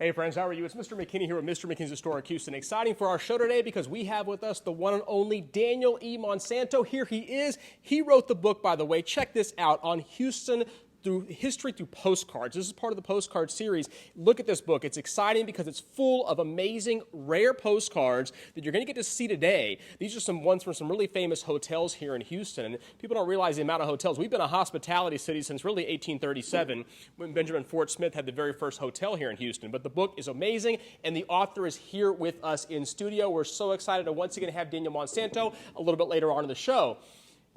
Hey friends, how are you? It's Mr. McKinney here with Mr. McKinney's Historic Houston. Exciting for our show today because we have with us the one and only Daniel E Monsanto. Here he is. He wrote the book, by the way. Check this out, on Houston through history through postcards. This is part of the postcard series. Look at this book. It's exciting because it's full of amazing, rare postcards that you're going to get to see today. These are some ones from some really famous hotels here in Houston. And people don't realize the amount of hotels. We've been a hospitality city since really 1837 when Benjamin Fort Smith had the very first hotel here in Houston. But the book is amazing, and the author is here with us in studio. We're so excited to once again have Daniel Monsanto a little bit later on in the show.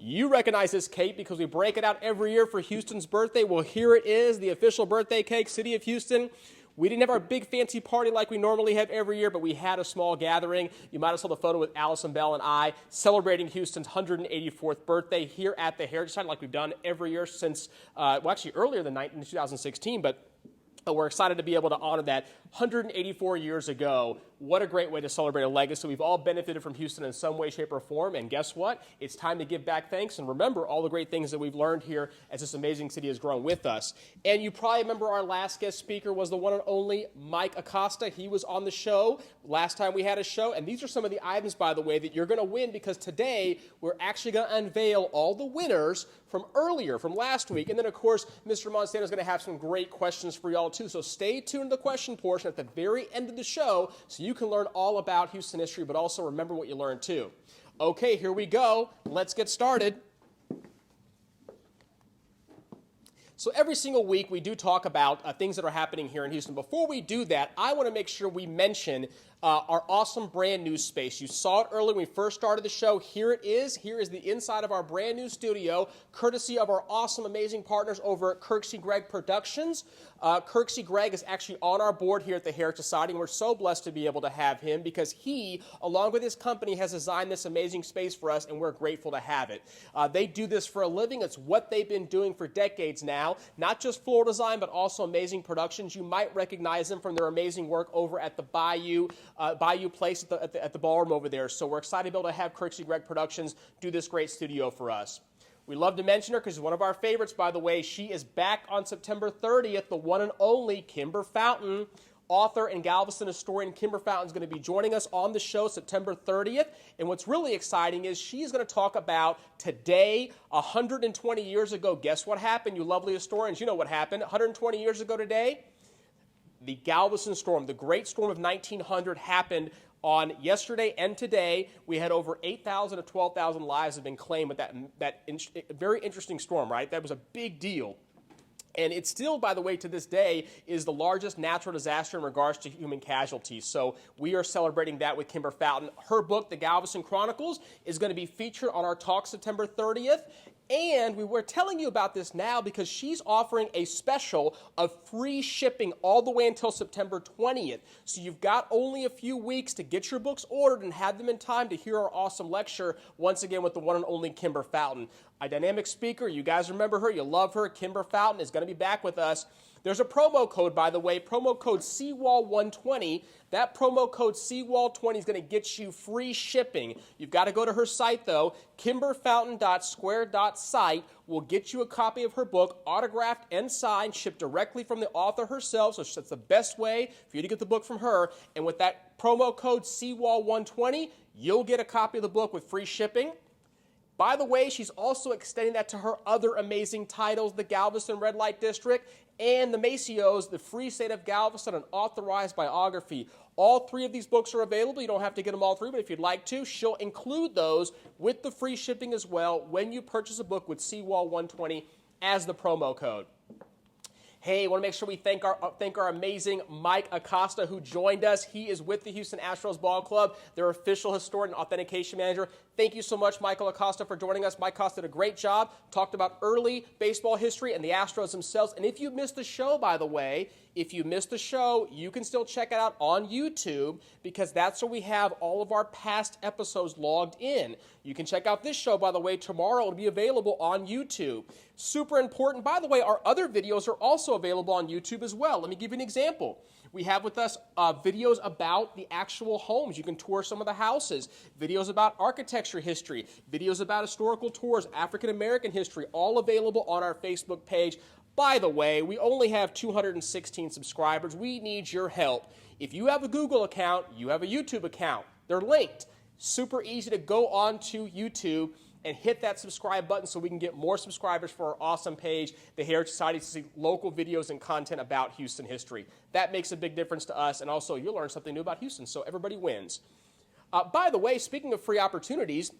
You recognize this cake because we break it out every year for Houston's birthday. Well, here it is, the official birthday cake, City of Houston. We didn't have our big fancy party like we normally have every year, but we had a small gathering. You might have saw the photo with Allison Bell and I celebrating Houston's 184th birthday here at the Heritage Site like we've done every year since, well, actually earlier than 2016, but we're excited to be able to honor that 184 years ago. What a great way to celebrate a legacy. We've all benefited from Houston in some way, shape, or form, and guess what? It's time to give back thanks and remember all the great things that we've learned here as this amazing city has grown with us. And you probably remember our last guest speaker was the one and only Mike Acosta. He was on the show last time we had a show, and these are some of the items, by the way, that you're going to win because today we're actually going to unveil all the winners from earlier, from last week. And then, of course, Mr. Monsanto is going to have some great questions for y'all, too. So stay tuned to the question portion at the very end of the show so you can learn all about Houston history, but also remember what you learned, too. Okay, here we go. Let's get started. So every single week we do talk about things that are happening here in Houston. Before we do that, I want to make sure we mention our awesome brand new space. You saw it earlier when we first started the show. Here it is. Here is the inside of our brand new studio, courtesy of our awesome, amazing partners over at Kirksey Gregg Productions. Kirksey Gregg is actually on our board here at the Heritage Society, and we're so blessed to be able to have him because he, along with his company, has designed this amazing space for us, and we're grateful to have it. They do this for a living. It's what they've been doing for decades now. Not just floor design, but also amazing productions. You might recognize them from their amazing work over at the Bayou Place at the ballroom over there. So we're excited to be able to have Kirksey Gregg Productions do this great studio for us. We love to mention her because she's one of our favorites, by the way. She is back on September 30th, the one and only Kimber Fountain. Author and Galveston historian Kimber Fountain is going to be joining us on the show September 30th. And what's really exciting is she's going to talk about today, 120 years ago. Guess what happened, you lovely historians? You know what happened. 120 years ago today, the Galveston storm, the great storm of 1900 happened on yesterday and today. We had over 8,000 to 12,000 lives have been claimed with that very interesting storm, right? That was a big deal. And it still, by the way, to this day, is the largest natural disaster in regards to human casualties. So we are celebrating that with Kimber Fountain. Her book, The Galveston Chronicles, is going to be featured on our talk September 30th. And we were telling you about this now because she's offering a special of free shipping all the way until September 20th. So you've got only a few weeks to get your books ordered and have them in time to hear our awesome lecture, once again with the one and only Kimber Fountain. A dynamic speaker, you guys remember her, you love her. Kimber Fountain is going to be back with us. There's a promo code, by the way, promo code CWAL120. That promo code CWAL20 is going to get you free shipping. You've got to go to her site, though. kimberfountain.square.site will get you a copy of her book, autographed and signed, shipped directly from the author herself. So that's the best way for you to get the book from her. And with that promo code CWAL120, you'll get a copy of the book with free shipping. By the way, she's also extending that to her other amazing titles, the Galveston Red Light District and the Macios, the Free State of Galveston, an authorized biography. All three of these books are available. You don't have to get them all three, but if you'd like to, she'll include those with the free shipping as well when you purchase a book with CWAL120 as the promo code. Hey, I want to make sure we thank our amazing Mike Acosta who joined us. He is with the Houston Astros Ball Club, their official historian and authentication manager. Thank you so much, Michael Acosta, for joining us. Mike Acosta did a great job, talked about early baseball history and the Astros themselves. And if you missed the show, by the way, if you missed the show, you can still check it out on YouTube because that's where we have all of our past episodes logged in. You can check out this show, by the way, tomorrow. It'll be available on YouTube. Super important. By the way, our other videos are also available on YouTube as well. Let me give you an example. We have with us videos about the actual homes. You can tour some of the houses, videos about architecture history, videos about historical tours, African-American history, all available on our Facebook page. By the way, we only have 216 subscribers. We need your help. If you have a Google account, you have a YouTube account. They're linked. Super easy to go on to YouTube and hit that subscribe button so we can get more subscribers for our awesome page, the Heritage Society, to see local videos and content about Houston history. That makes a big difference to us, and also you'll learn something new about Houston, so everybody wins. By the way, speaking of free opportunities,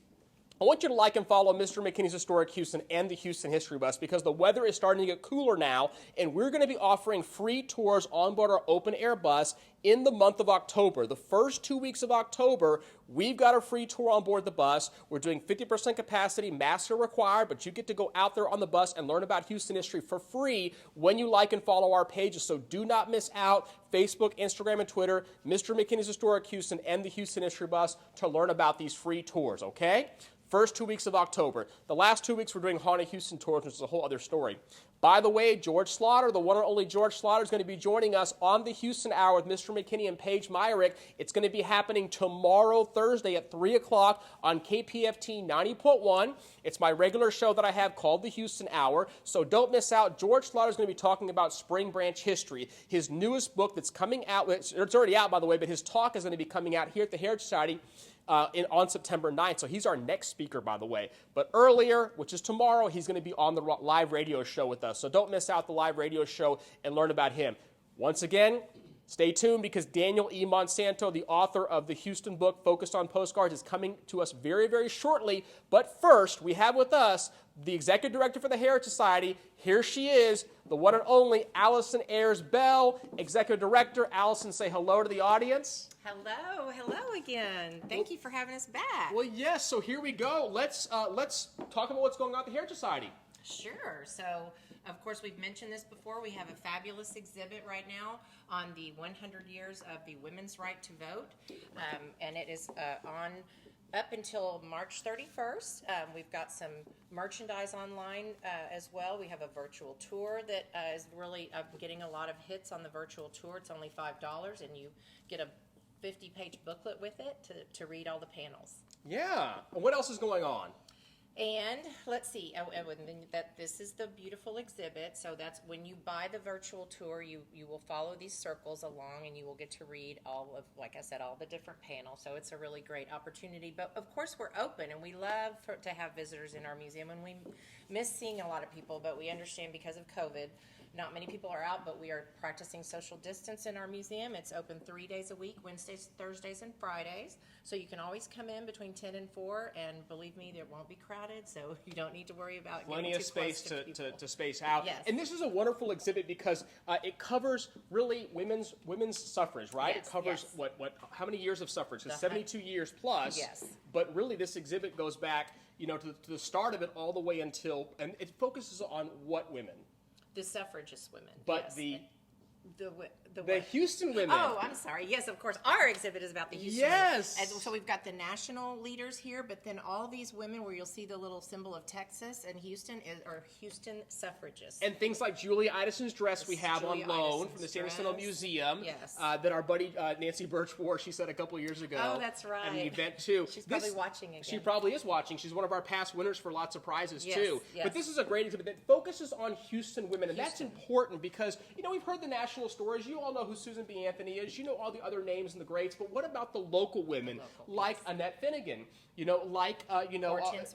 I want you to like and follow Mr. McKinney's Historic Houston and the Houston History Bus because the weather is starting to get cooler now, and we're going to be offering free tours on board our open-air bus in the month of October. The first 2 weeks of October, we've got a free tour on board the bus. We're doing 50% capacity, masks are required, but you get to go out there on the bus and learn about Houston history for free when you like and follow our pages. So do not miss out. Facebook, Instagram, and Twitter, Mr. McKinney's Historic Houston and the Houston History Bus to learn about these free tours, okay? First 2 weeks of October. The last 2 weeks we're doing Haunted Houston tours, which is a whole other story. By the way, George Slaughter, the one and only George Slaughter, is going to be joining us on the Houston Hour with Mr. McKinney and Paige Myrick. It's going to be happening tomorrow, Thursday at 3 o'clock on KPFT 90.1. It's my regular show that I have called the Houston Hour, so don't miss out. George Slaughter is going to be talking about Spring Branch history. His newest book that's coming out, it's already out, by the way, but his talk is going to be coming out here at the Heritage Society on September 9th. So he's our next speaker, by the way. But earlier, which is tomorrow, he's going to be on the live radio show with us. So don't miss out the live radio show and learn about him. Once again, stay tuned because Daniel E Monsanto, the author of the Houston book focused on postcards, is coming to us very, very shortly. But first, we have with us the executive director for the Heritage Society. Here she is, the one and only Allison Ayers Bell, executive director. Allison, say hello to the audience. Hello again. Thank you for having us back. Well, yes, so here we go. Let's talk about what's going on at the Heritage Society. Sure. So, of course, we've mentioned this before. We have a fabulous exhibit right now on the 100 years of the women's right to vote, and it is on up until March 31st. We've got some merchandise online as well. We have a virtual tour that is really getting a lot of hits on the virtual tour. It's only $5, and you get a 50-page booklet with it to read all the panels. Yeah. And what else is going on? And let's see, this is the beautiful exhibit. So that's when you buy the virtual tour, you will follow these circles along and you will get to read all of, like I said, all the different panels. So it's a really great opportunity. But of course we're open and we love to have visitors in our museum, and we miss seeing a lot of people, but we understand because of COVID, not many people are out, but we are practicing social distance in our museum. It's open 3 days a week, Wednesdays, Thursdays, and Fridays. So you can always come in between 10 and 4, and believe me, it won't be crowded, so you don't need to worry about plenty getting of too space close to space out. Yes. And this is a wonderful exhibit because it covers really women's suffrage, right? Yes, It covers yes. how many years of suffrage? 72 years plus. Yes. But really, this exhibit goes back, to the start of it all the way until, and it focuses on what women? The suffragist women. But yes. the what? Houston women. Oh, I'm sorry. Yes, of course. Our exhibit is about the Houston Yes. women. And so we've got the national leaders here, but then all these women where you'll see the little symbol of Texas and Houston are Houston suffragists. And things like Julia Idison's dress we have Julia on loan Idison's from the San dress. Jacinto Museum. Yes. That our buddy Nancy Birch wore, she said a couple of years ago. Oh, that's right. At an event, too. She's probably watching again. She probably is watching. She's one of our past winners for lots of prizes, Yes, too. yes. But this is a great exhibit that focuses on Houston women. And that's important because, we've heard the national stories. You all know who Susan B. Anthony is. You know all the other names and the greats. But what about the local women like Annette Finnegan? Hortense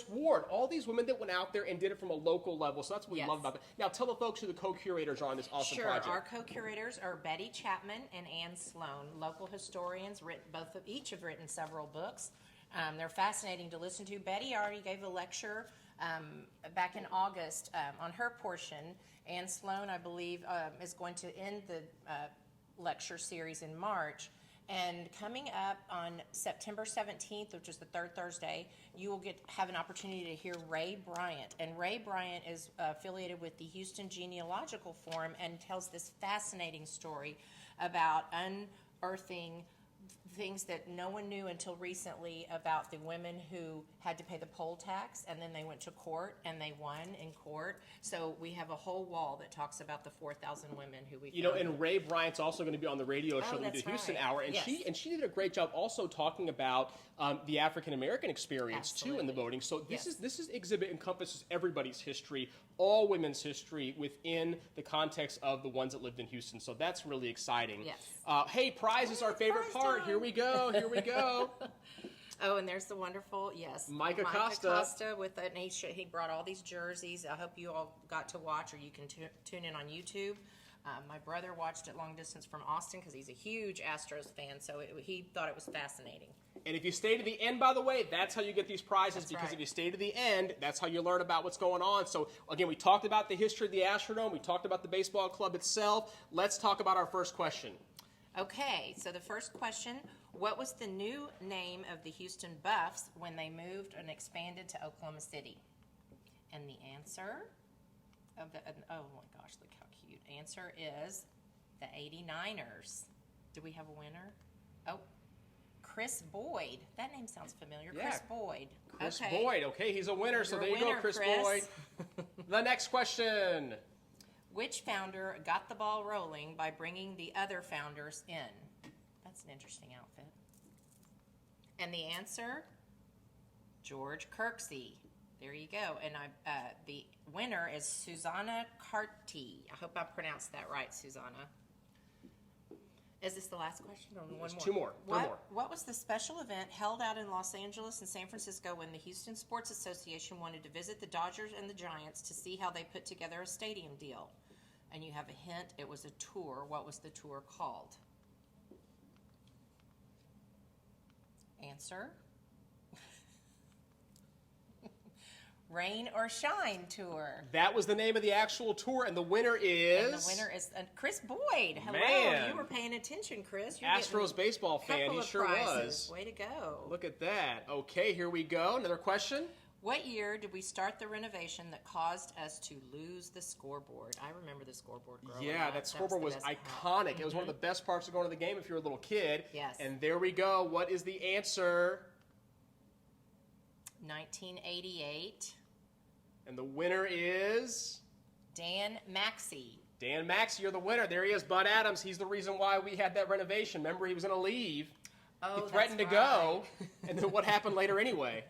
Ward. All these women that went out there and did it from a local level. So that's what we love about it. Now, tell the folks who the co-curators are on this awesome project. Sure. Our co-curators are Betty Chapman and Ann Sloan, local historians. Each have written several books. They're fascinating to listen to. Betty already gave a lecture back in August on her portion. Ann Sloan, I believe, is going to end the lecture series in March. And coming up on September 17th, which is the third Thursday, you will have an opportunity to hear Ray Bryant. And Ray Bryant is affiliated with the Houston Genealogical Forum and tells this fascinating story about unearthing things that no one knew until recently about the women who had to pay the poll tax, and then they went to court and they won in court. So we have a whole wall that talks about the 4,000 women who we You know, and Ray Bryant's also going to be on the radio show that we do Houston right. Hour, and Yes. she did a great job also talking about the African American experience too in the Absolutely. voting. So Yes. this exhibit encompasses everybody's history, all women's history within the context of the ones that lived in Houston. So that's really exciting. Yes. Hey, prize is our favorite prize part. time. Here we go. Here we go. Oh, and there's the wonderful, yes, Micah Micah Costa. Costa with an he brought all these jerseys. I hope you all got to watch, or you can tune in on YouTube. My brother watched it long distance from Austin because he's a huge Astros fan, so he thought it was fascinating. And if you stay to the end, by the way, that's how you get these prizes, That's because right. if you stay to the end, that's how you learn about what's going on. So, again, we talked about the history of the Astrodome. We talked about the baseball club itself. Let's talk about our first question. Okay, so the first question, what was the new name of the Houston Buffs when they moved and expanded to Oklahoma City? And the answer of the, oh my gosh, look how cute. Answer is the 89ers. Do we have a winner? Oh, Chris Boyd. That name sounds familiar. Yeah. Chris Boyd. Chris Okay. Boyd. Okay, he's a winner, so You're there a you go, winner, Chris Chris. Boyd. The next question. Which founder got the ball rolling by bringing the other founders in? That's an interesting outfit. And the answer, George Kirksey. There you go. And the winner is Susanna Carty. I hope I pronounced that right, Susanna. Is this the last question? Or one There's more? two more. Three more. What was the special event held out in Los Angeles and San Francisco when the Houston Sports Association wanted to visit the Dodgers and the Giants to see how they put together a stadium deal? And you have a hint. It was a tour. What was the tour called? Answer. Rain or Shine Tour. That was the name of the actual tour, and the winner is... And the winner is Chris Boyd. Hello. Man. You were paying attention, Chris. You're Astros baseball fan. couple He of sure prizes. was. Way to go. Look at that. Okay, here we go. Another question. What year did we start the renovation that caused us to lose the scoreboard? I remember the scoreboard growing Yeah, up. that scoreboard the was best iconic. part. It was one of the best parts of going to the game if you were a little kid. Yes. And there we go. What is the answer? 1988. And the winner is... Dan Maxey. Dan Maxey, you're the winner. There he is, Bud Adams. He's the reason why we had that renovation. Remember, he was going to leave. Oh, He threatened to that's go. right. And then what happened later anyway?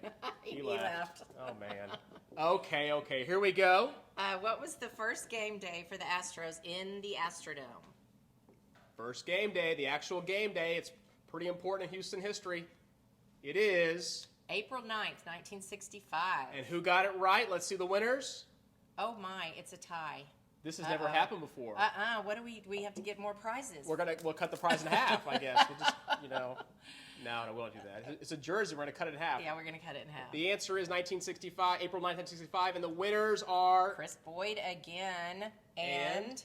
He left. Oh, man. Okay. Here we go. What was the first game day for the Astros in the Astrodome? First game day, the actual game day. It's pretty important in Houston history. It is... April 9th, 1965. And who got it right? Let's see the winners. Oh my, it's a tie. This has never happened before. What do we have to get more prizes? We'll cut the prize in half, I guess. We'll just, no, we won't do that. It's a jersey. We're going to cut it in half. Yeah, we're going to cut it in half. The answer is 1965, April 9th, 1965, and the winners are... Chris Boyd again and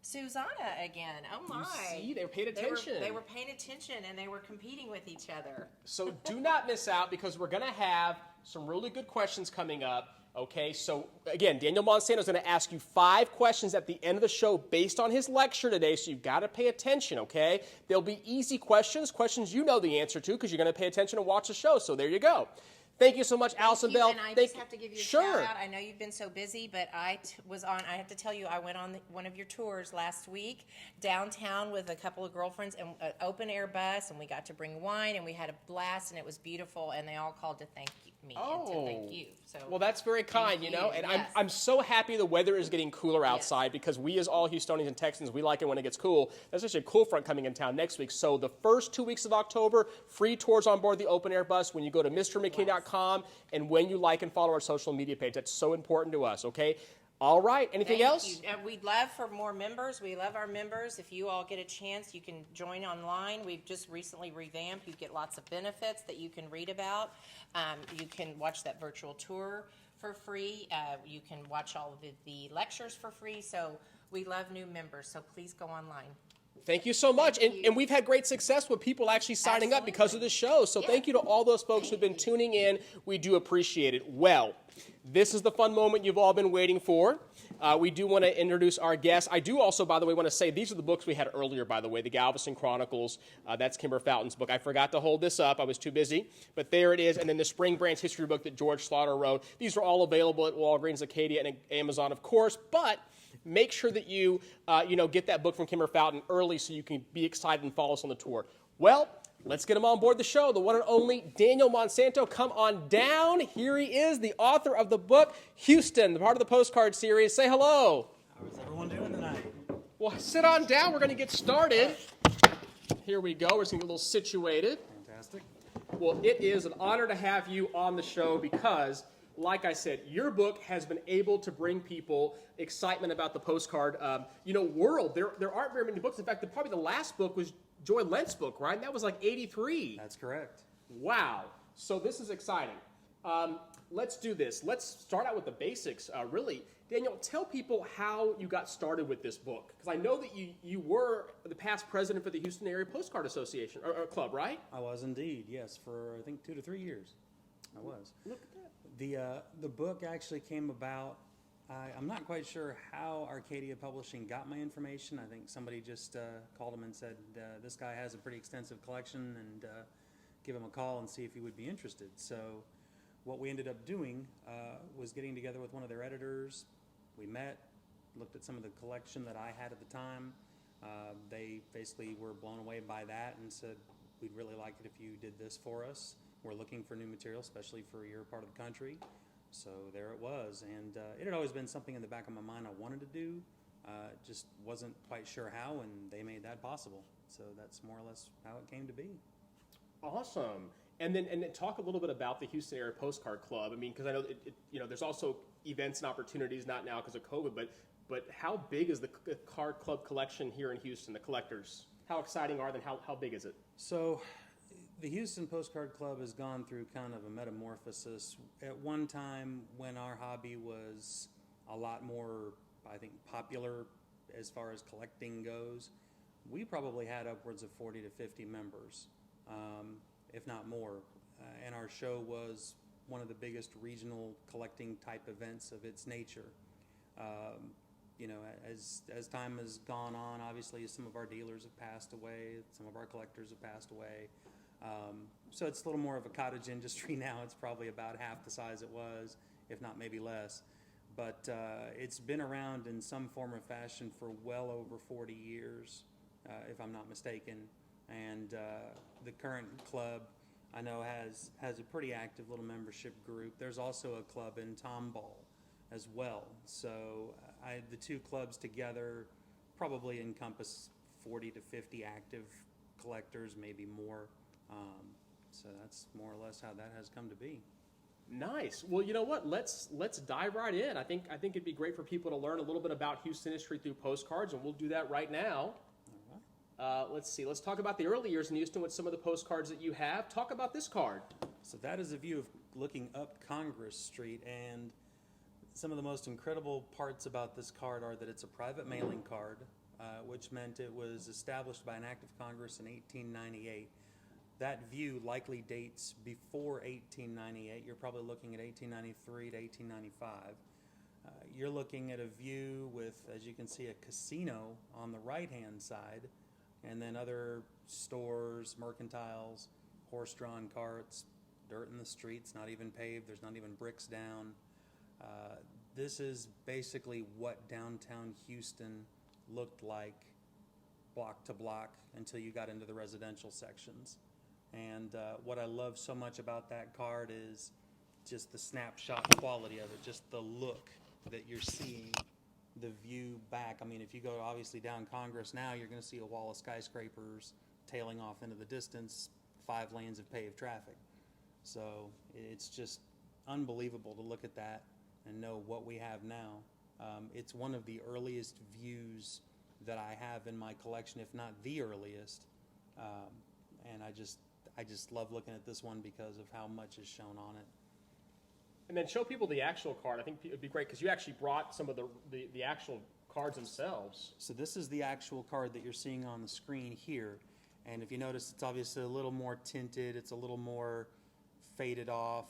Susanna again. Oh my. You see, they paid attention. They were paying attention and they were competing with each other. So do not miss out, because we're going to have some really good questions coming up. Okay, so again, Daniel Monsanto is going to ask you 5 questions at the end of the show based on his lecture today, so you've got to pay attention, okay? They'll be easy questions you know the answer to, because you're going to pay attention and watch the show, so there you go. Thank you so much, Allison Bell. And I just have to give you a Sure. shout out. I know you've been so busy, but I have to tell you, I went on one of your tours last week downtown with a couple of girlfriends and an open air bus, and we got to bring wine, and we had a blast, and it was beautiful, and they all called to thank me and to thank you. So well, that's very kind, thank you know, you. and Yes. I'm so happy the weather is getting cooler outside, because we as all Houstonians and Texans, we like it when it gets cool. There's actually a cool front coming in town next week. So the first 2 weeks of October, free tours on board the open air bus when you go to MrMcKinney.com and when you like and follow our social media page. That's so important to us, okay? All right, anything else? We'd love for more members. We love our members. If you all get a chance, you can join online. We've just recently revamped. You get lots of benefits that you can read about. You can watch that virtual tour for free. You can watch all of the lectures for free. So we love new members. So please go online. Thank you so much. Thank you. And we've had great success with people actually signing up because of the show. So thank you to all those folks who've been tuning in. We do appreciate it. Well, This is the fun moment you've all been waiting for. We do want to introduce our guests. I do also, by the way, want to say these are the books we had earlier, by the way, the Galveston Chronicles. That's Kimber Fountain's book. I forgot to hold this up. I was too busy. But there it is. And then the Spring Branch history book that George Slaughter wrote. These are all available at Walgreens, Acadia, and Amazon, of course. But make sure that you, get that book from Kimber Fountain early so you can be excited and follow us on the tour. Well, let's get him on board the show. The one and only Daniel Monsanto, come on down. Here he is, the author of the book, Houston, the part of the Postcard series. Say hello. How is everyone doing tonight? Well, sit on down. We're going to get started. Here we go. We're just going to get a little situated. Fantastic. Well, it is an honor to have you on the show because, like I said, your book has been able to bring people excitement about the postcard world. There aren't very many books. In fact, probably the last book was Joy Lent's book, right? And that was like 83. That's correct. Wow. So this is exciting. Let's do this. Let's start out with the basics, really. Daniel, tell people how you got started with this book. Because I know that you were the past president for the Houston Area Postcard Association, or Club, right? I was indeed, yes, for I think 2 to 3 years. I was. Look at that. The book actually came about, I'm not quite sure how Arcadia Publishing got my information. I think somebody just called him and said, this guy has a pretty extensive collection, and give him a call and see if he would be interested. So what we ended up doing was getting together with one of their editors. We met, looked at some of the collection that I had at the time. They basically were blown away by that and said, we'd really like it if you did this for us. We're looking for new material, especially for your part of the country. So there it was, and it had always been something in the back of my mind I wanted to do, just wasn't quite sure how, and they made that possible. So that's more or less how it came to be. Awesome. And then talk a little bit about the Houston Area Postcard Club. I mean, because I know there's also events and opportunities, not now because of COVID, but how big is the card club collection here in Houston? The collectors, how exciting are they? How big is it? So the Houston Postcard Club has gone through kind of a metamorphosis. At one time, when our hobby was a lot more, I think, popular as far as collecting goes, we probably had upwards of 40 to 50 members, if not more. And our show was one of the biggest regional collecting type events of its nature. As time has gone on, obviously some of our dealers have passed away, some of our collectors have passed away. So it's a little more of a cottage industry now. It's probably about half the size it was, if not maybe less. But it's been around in some form or fashion for well over 40 years, if I'm not mistaken. And the current club, I know, has a pretty active little membership group. There's also a club in Tomball as well. So the two clubs together probably encompass 40 to 50 active collectors, maybe more. So that's more or less how that has come to be. Nice. Well, you know what? Let's dive right in. I think it'd be great for people to learn a little bit about Houston history through postcards, and we'll do that right now. All right. Let's see. Let's talk about the early years in Houston with some of the postcards that you have. Talk about this card. So that is a view of looking up Congress Street, and some of the most incredible parts about this card are that it's a private mailing card, which meant it was established by an act of Congress in 1898. That view likely dates before 1898. You're probably looking at 1893 to 1895. You're looking at a view with, as you can see, a casino on the right-hand side, and then other stores, mercantiles, horse-drawn carts, dirt in the streets, not even paved. There's not even bricks down. This is basically what downtown Houston looked like block to block until you got into the residential sections. And what I love so much about that card is just the snapshot quality of it, just the look that you're seeing, the view back. I mean, if you go obviously down Congress now, you're going to see a wall of skyscrapers tailing off into the distance, 5 lanes of paved traffic. So it's just unbelievable to look at that and know what we have now. It's one of the earliest views that I have in my collection, if not the earliest. And I just love looking at this one because of how much is shown on it. And then show people the actual card. I think it would be great because you actually brought some of the actual cards themselves. So this is the actual card that you're seeing on the screen here. And if you notice, it's obviously a little more tinted. It's a little more faded off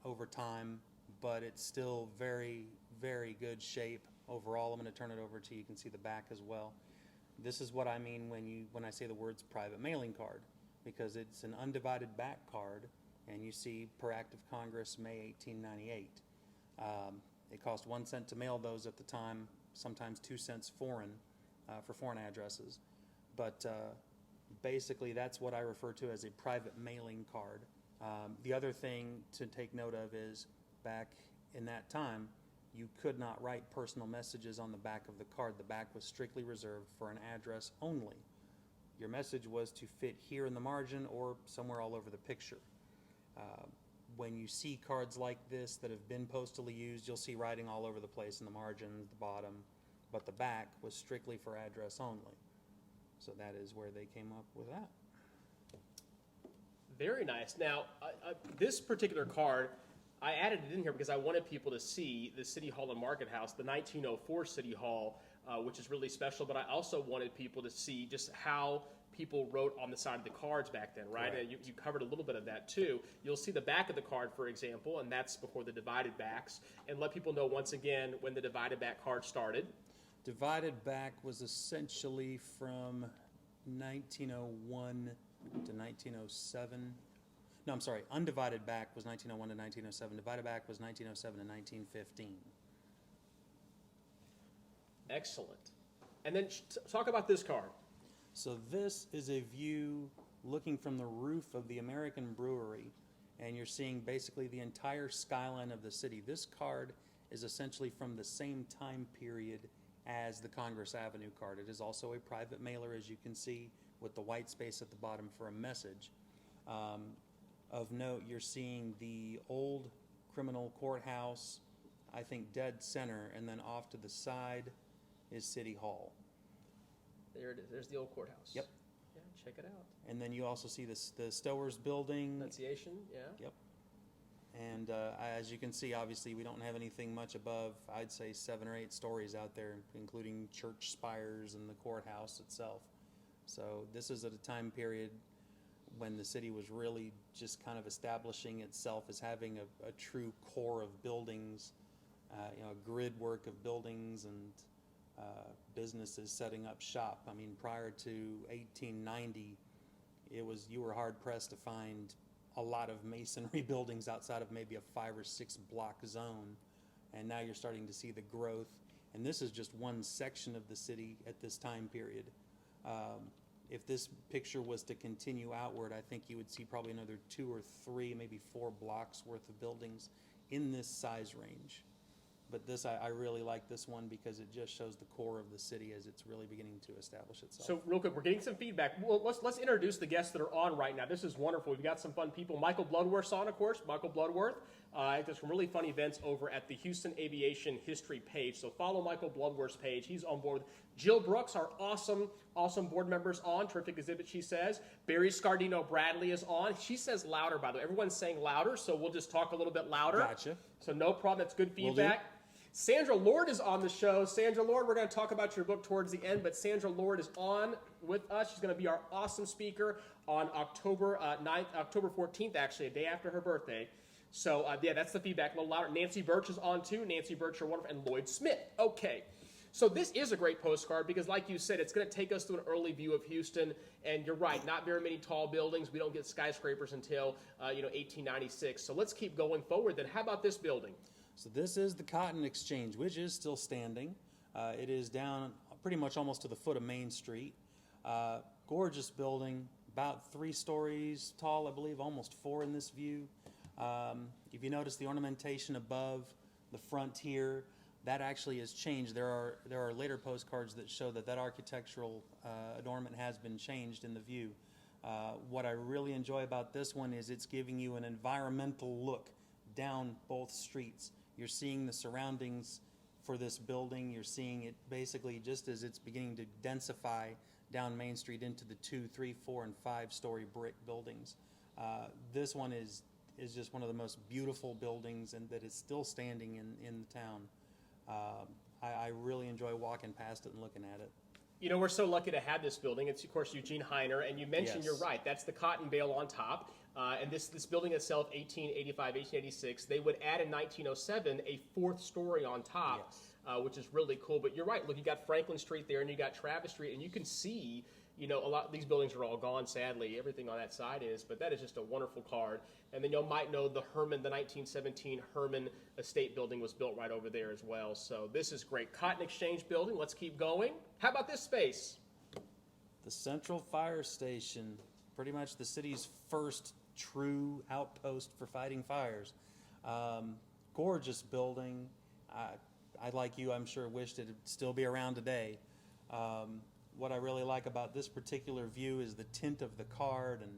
over time. but it's still very, very good shape overall. I'm going to turn it over to you. You can see the back as well. This is what I mean when I say the words private mailing card, because it's an undivided back card, and you see per act of Congress, May 1898. It cost 1 cent to mail those at the time, sometimes 2 cents foreign for foreign addresses. But basically, that's what I refer to as a private mailing card. The other thing to take note of is back in that time, you could not write personal messages on the back of the card. The back was strictly reserved for an address only. Your message was to fit here in the margin or somewhere all over the picture. When you see cards like this that have been postally used, you'll see writing all over the place in the margins, the bottom, but the back was strictly for address only. So that is where they came up with that. Very nice. Now, this particular card, I added it in here because I wanted people to see the City Hall and Market House, the 1904 City Hall, which is really special, but I also wanted people to see just how people wrote on the side of the cards back then, right? And you covered a little bit of that too. You'll see the back of the card, for example, and that's before the divided backs, and let people know once again when the divided back card started. Divided back was essentially from 1901 to 1907. No, I'm sorry, undivided back was 1901 to 1907. Divided back was 1907 to 1915. Excellent. And then talk about this card. So this is a view looking from the roof of the American Brewery, and you're seeing basically the entire skyline of the city. This card is essentially from the same time period as the Congress Avenue card. It is also a private mailer, as you can see, with the white space at the bottom for a message. Of note, you're seeing the old criminal courthouse, I think dead center, and then off to the side is City Hall. There it is. There's the old courthouse. Yep. Yeah, check it out. And then you also see the Stowers building. Annunciation, yeah. Yep. And as you can see, obviously, we don't have anything much above, I'd say, 7 or 8 stories out there, including church spires and the courthouse itself. So this is at a time period when the city was really just kind of establishing itself as having a true core of buildings, a grid work of buildings and businesses setting up shop. I mean, prior to 1890, you were hard pressed to find a lot of masonry buildings outside of maybe a 5 or 6 block zone, and now you're starting to see the growth. And this is just one section of the city at this time period. If this picture was to continue outward, I think you would see probably another 2 or 3, maybe 4 blocks worth of buildings in this size range. But this, I really like this one because it just shows the core of the city as it's really beginning to establish itself. So real quick, we're getting some feedback. Well, let's introduce the guests that are on right now. This is wonderful. We've got some fun people. Michael Bloodworth's on, of course. Michael Bloodworth does some really fun events over at the Houston Aviation History page. So follow Michael Bloodworth's page. He's on board. Jill Brooks, our awesome board members on. Terrific exhibit, she says. Barry Scardino Bradley is on. She says louder, by the way. Everyone's saying louder, so we'll just talk a little bit louder. Gotcha. So no problem. That's good feedback. Sandra Lord is on the show. Sandra Lord, we're going to talk about your book towards the end, but Sandra Lord is on with us. She's going to be our awesome speaker on October 9th, October 14th, actually, a day after her birthday. So, yeah, that's the feedback. A little louder. Nancy Birch is on, too. Nancy Birch, you're wonderful. And Lloyd Smith. Okay. So this is a great postcard because, like you said, it's going to take us through an early view of Houston. And you're right, not very many tall buildings. We don't get skyscrapers until, 1896. So let's keep going forward. Then how about this building? So this is the Cotton Exchange, which is still standing. It is down pretty much almost to the foot of Main Street. Gorgeous building, about 3 stories tall, I believe, almost 4 in this view. If you notice the ornamentation above the front here, that actually has changed. There are later postcards that show that architectural adornment has been changed in the view. What I really enjoy about this one is it's giving you an environmental look down both streets. You're seeing the surroundings for this building. You're seeing it basically just as it's beginning to densify down Main Street into the 2, 3, 4, and 5-story brick buildings. This one is just one of the most beautiful buildings and that is still standing in the town. I really enjoy walking past it and looking at it. You know, we're so lucky to have this building. It's, of course, Eugene Heiner, and you mentioned, Yes. You're right, that's the cotton bale on top. And this building itself, 1885, 1886, they would add in 1907 a fourth story on top, Yes. Which is really cool. But you're right. Look, you got Franklin Street there, and you got Travis Street, and you can see, a lot of these buildings are all gone, sadly. Everything on that side is, but that is just a wonderful card. And then you might know the 1917 Herman Estate building was built right over there as well. So this is great. Cotton Exchange building. Let's keep going. How about this space? The Central Fire Station, pretty much the city's first true outpost for fighting fires. Gorgeous building. I, like you, I'm sure, wished it'd still be around today. What I really like about this particular view is the tint of the card and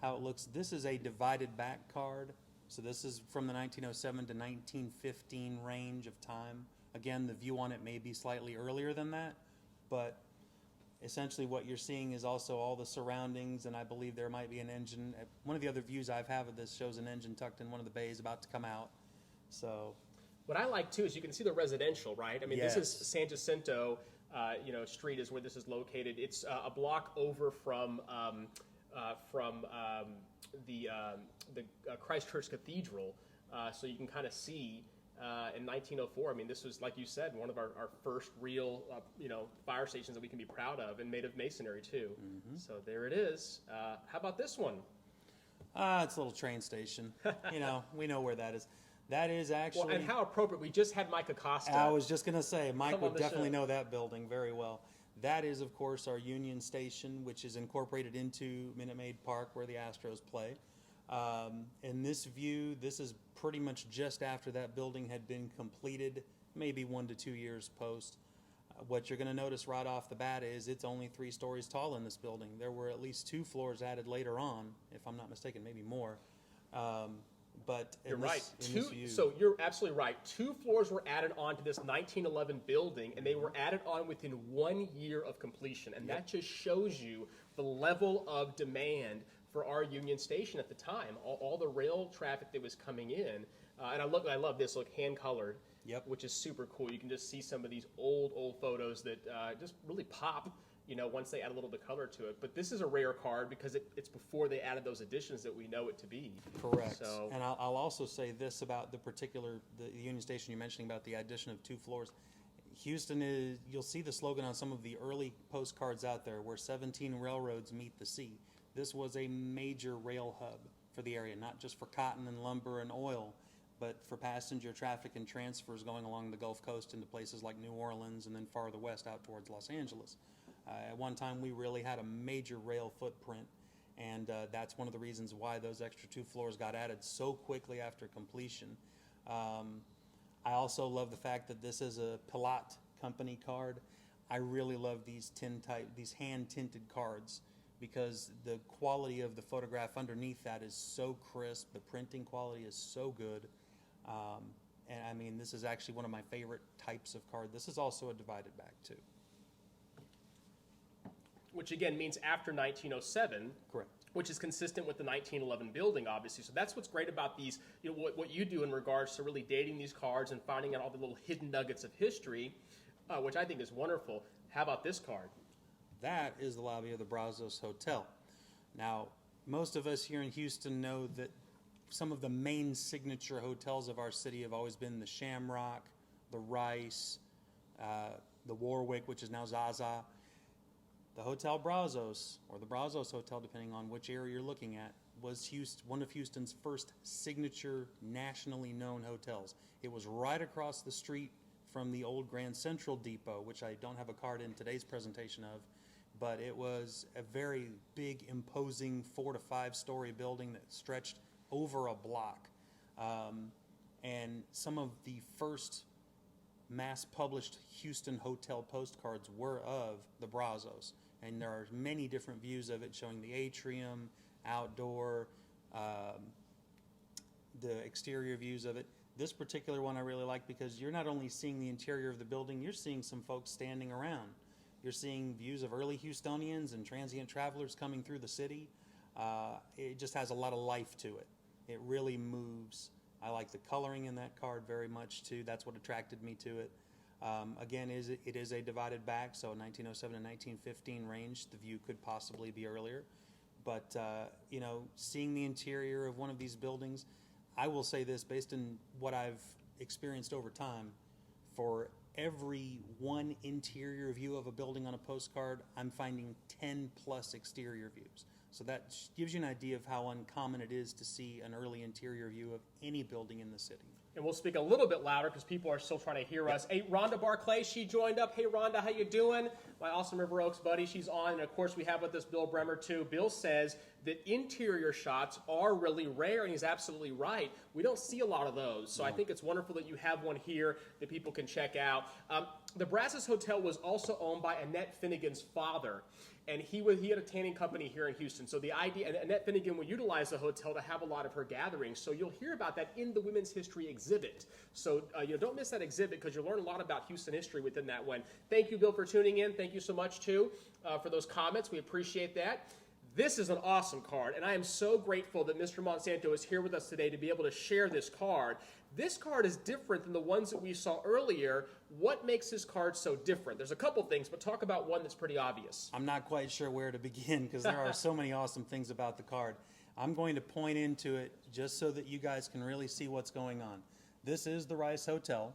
how it looks. This is a divided back card. So this is from the 1907 to 1915 range of time. Again, the view on it may be slightly earlier than that, but essentially what you're seeing is also all the surroundings, and I believe there might be an engine. One of the other views I've had of this shows an engine tucked in one of the bays about to come out. So what I like too is you can see the residential, right? I mean, Yes. This is San Jacinto, street is where this is located. It's a block over from the Christ Church Cathedral, so you can kind of see. In 1904, I mean, this was, like you said, one of our first real, fire stations that we can be proud of, and made of masonry too. Mm-hmm. So there it is. How about this one? it's a little train station. We know where that is. That is actually. Well, and how appropriate. We just had Mike Acosta. I was just going to say, Mike Come on would the definitely show. know that building very well. That is, of course, our Union Station, which is incorporated into Minute Maid Park, where the Astros play. In this view, this is pretty much just after that building had been completed, maybe 1 to 2 years post. What you're going to notice right off the bat is it's only 3 stories tall in this building. There were at least 2 floors added later on, if I'm not mistaken, maybe more. But You're in right. this, in this view, So you're absolutely right. 2 floors were added on to this 1911 building, and they were added on within 1 year of completion. And that just shows you the level of demand for our Union Station at the time. All the rail traffic that was coming in. And I love this, look, hand-colored, Yep. which is super cool. You can just see some of these old photos that just really pop, once they add a little bit of color to it. But this is a rare card because it's before they added those additions that we know it to be. Correct. So, And I'll also say this about the Union Station you're mentioning about the addition of 2 floors. Houston is, you'll see the slogan on some of the early postcards out there, where 17 railroads meet the sea. This was a major rail hub for the area, not just for cotton and lumber and oil, but for passenger traffic and transfers going along the Gulf Coast into places like New Orleans and then farther west out towards Los Angeles. At one time, we really had a major rail footprint, and that's one of the reasons why those extra 2 floors got added so quickly after completion. I also love the fact that this is a Pilat company card. I really love these hand-tinted cards, because the quality of the photograph underneath that is so crisp. The printing quality is so good. And I mean, this is actually one of my favorite types of card. This is also a divided back too. which again means after 1907. Correct. Which is consistent with the 1911 building, obviously. So that's what's great about these, what you do in regards to really dating these cards and finding out all the little hidden nuggets of history, which I think is wonderful. How about this card? That is the lobby of the Brazos Hotel. Now, most of us here in Houston know that some of the main signature hotels of our city have always been the Shamrock, the Rice, the Warwick, which is now Zaza. The Hotel Brazos, or the Brazos Hotel, depending on which area you're looking at, was one of Houston's first signature nationally known hotels. It was right across the street from the old Grand Central Depot, which I don't have a card in today's presentation of, but it was a very big, imposing 4 to 5 story building that stretched over a block. And some of the first mass-published Houston hotel postcards were of the Brazos. And there are many different views of it, showing the atrium, outdoor, the exterior views of it. This particular one I really like because you're not only seeing the interior of the building, you're seeing some folks standing around. You're seeing views of early Houstonians and transient travelers coming through the city. It just has a lot of life to it. It really moves. I like the coloring in that card very much too. That's what attracted me to it. Again, it is a divided back, so 1907 to 1915 range. The view could possibly be earlier. But, seeing the interior of one of these buildings, I will say this, based on what I've experienced over time, for every one interior view of a building on a postcard, I'm finding 10 plus exterior views. So that gives you an idea of how uncommon it is to see an early interior view of any building in the city. And we'll speak a little bit louder because people are still trying to hear us. Hey, Rhonda Barclay, she joined up. Hey, Rhonda, how you doing? My awesome River Oaks buddy, she's on. And, of course, we have with us Bill Bremer, too. Bill says that interior shots are really rare, and he's absolutely right. We don't see a lot of those. So I think it's wonderful that you have one here that people can check out. The Brazos Hotel was also owned by Annette Finnegan's father. And he had a tanning company here in Houston. So the idea, and Annette Finnegan would utilize the hotel to have a lot of her gatherings. So you'll hear about that in the Women's History exhibit. So don't miss that exhibit because you'll learn a lot about Houston history within that one. Thank you, Bill, for tuning in. Thank you so much, too, for those comments. We appreciate that. This is an awesome card, and I am so grateful that Mr. Monsanto is here with us today to be able to share this card. This card is different than the ones that we saw earlier. What makes this card so different? There's a couple things, but talk about one that's pretty obvious. I'm not quite sure where to begin because there are so many awesome things about the card. I'm going to point into it just so that you guys can really see what's going on. This is the Rice Hotel.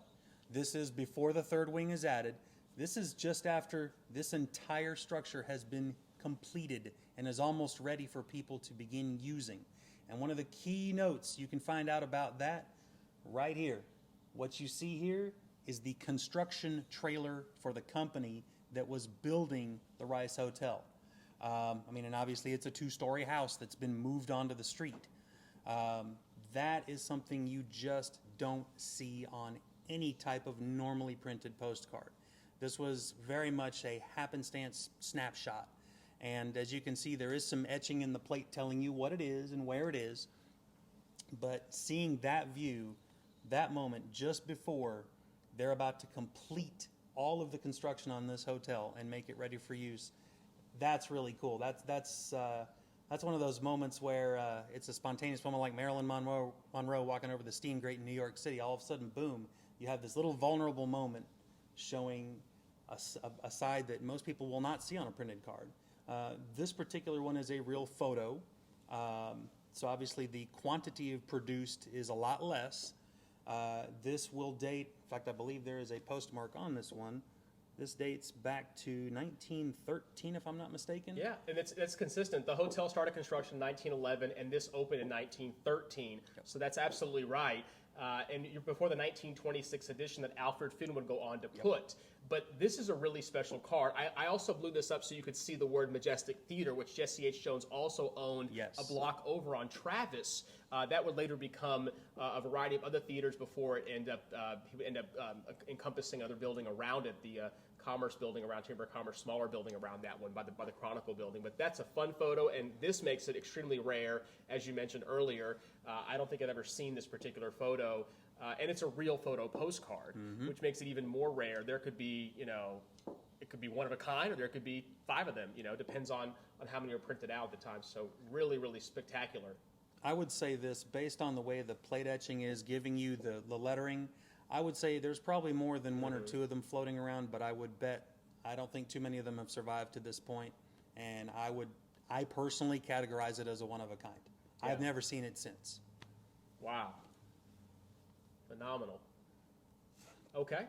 This is before the third wing is added. This is just after this entire structure has been completed and is almost ready for people to begin using. And one of the key notes you can find out about that right here. What you see here is the construction trailer for the company that was building the Rice Hotel. And obviously it's a two-story house that's been moved onto the street. That is something you just don't see on any type of normally printed postcard. This was very much a happenstance snapshot. And as you can see, there is some etching in the plate telling you what it is and where it is. But seeing that view, that moment just before they're about to complete all of the construction on this hotel and make it ready for use, that's really cool. That's one of those moments where it's a spontaneous moment like Marilyn Monroe walking over the steam grate in New York City. All of a sudden, boom, you have this little vulnerable moment showing a side that most people will not see on a printed card. This particular one is a real photo. So obviously the quantity of produced is a lot less. This will date, in fact, I believe there is a postmark on this one. This dates back to 1913, if I'm not mistaken. Yeah, and that's consistent. The hotel started construction in 1911, and this opened in 1913. Yep. So that's absolutely right. And before the 1926 edition that Alfred Finn would go on to put. But this is a really special card. I also blew this up so you could see the word Majestic Theater, which Jesse H. Jones also owned a block over on Travis. That would later become a variety of other theaters before it ended up encompassing another building around it, the Commerce building around Chamber of Commerce, smaller building around that one by the Chronicle building. But that's a fun photo, and this makes it extremely rare, as you mentioned earlier. I don't think I've ever seen this particular photo, and it's a real photo postcard, which makes it even more rare. There could be, it could be one of a kind, or there could be 5 of them. Depends on how many are printed out at the time. So really, really spectacular. I would say this, based on the way the plate etching is giving you the lettering, I would say there's probably more than 1 or 2 of them floating around, but I would bet I don't think too many of them have survived to this point, and I personally categorize it as a one of a kind. Yeah. I've never seen it since. Wow. Phenomenal. Okay.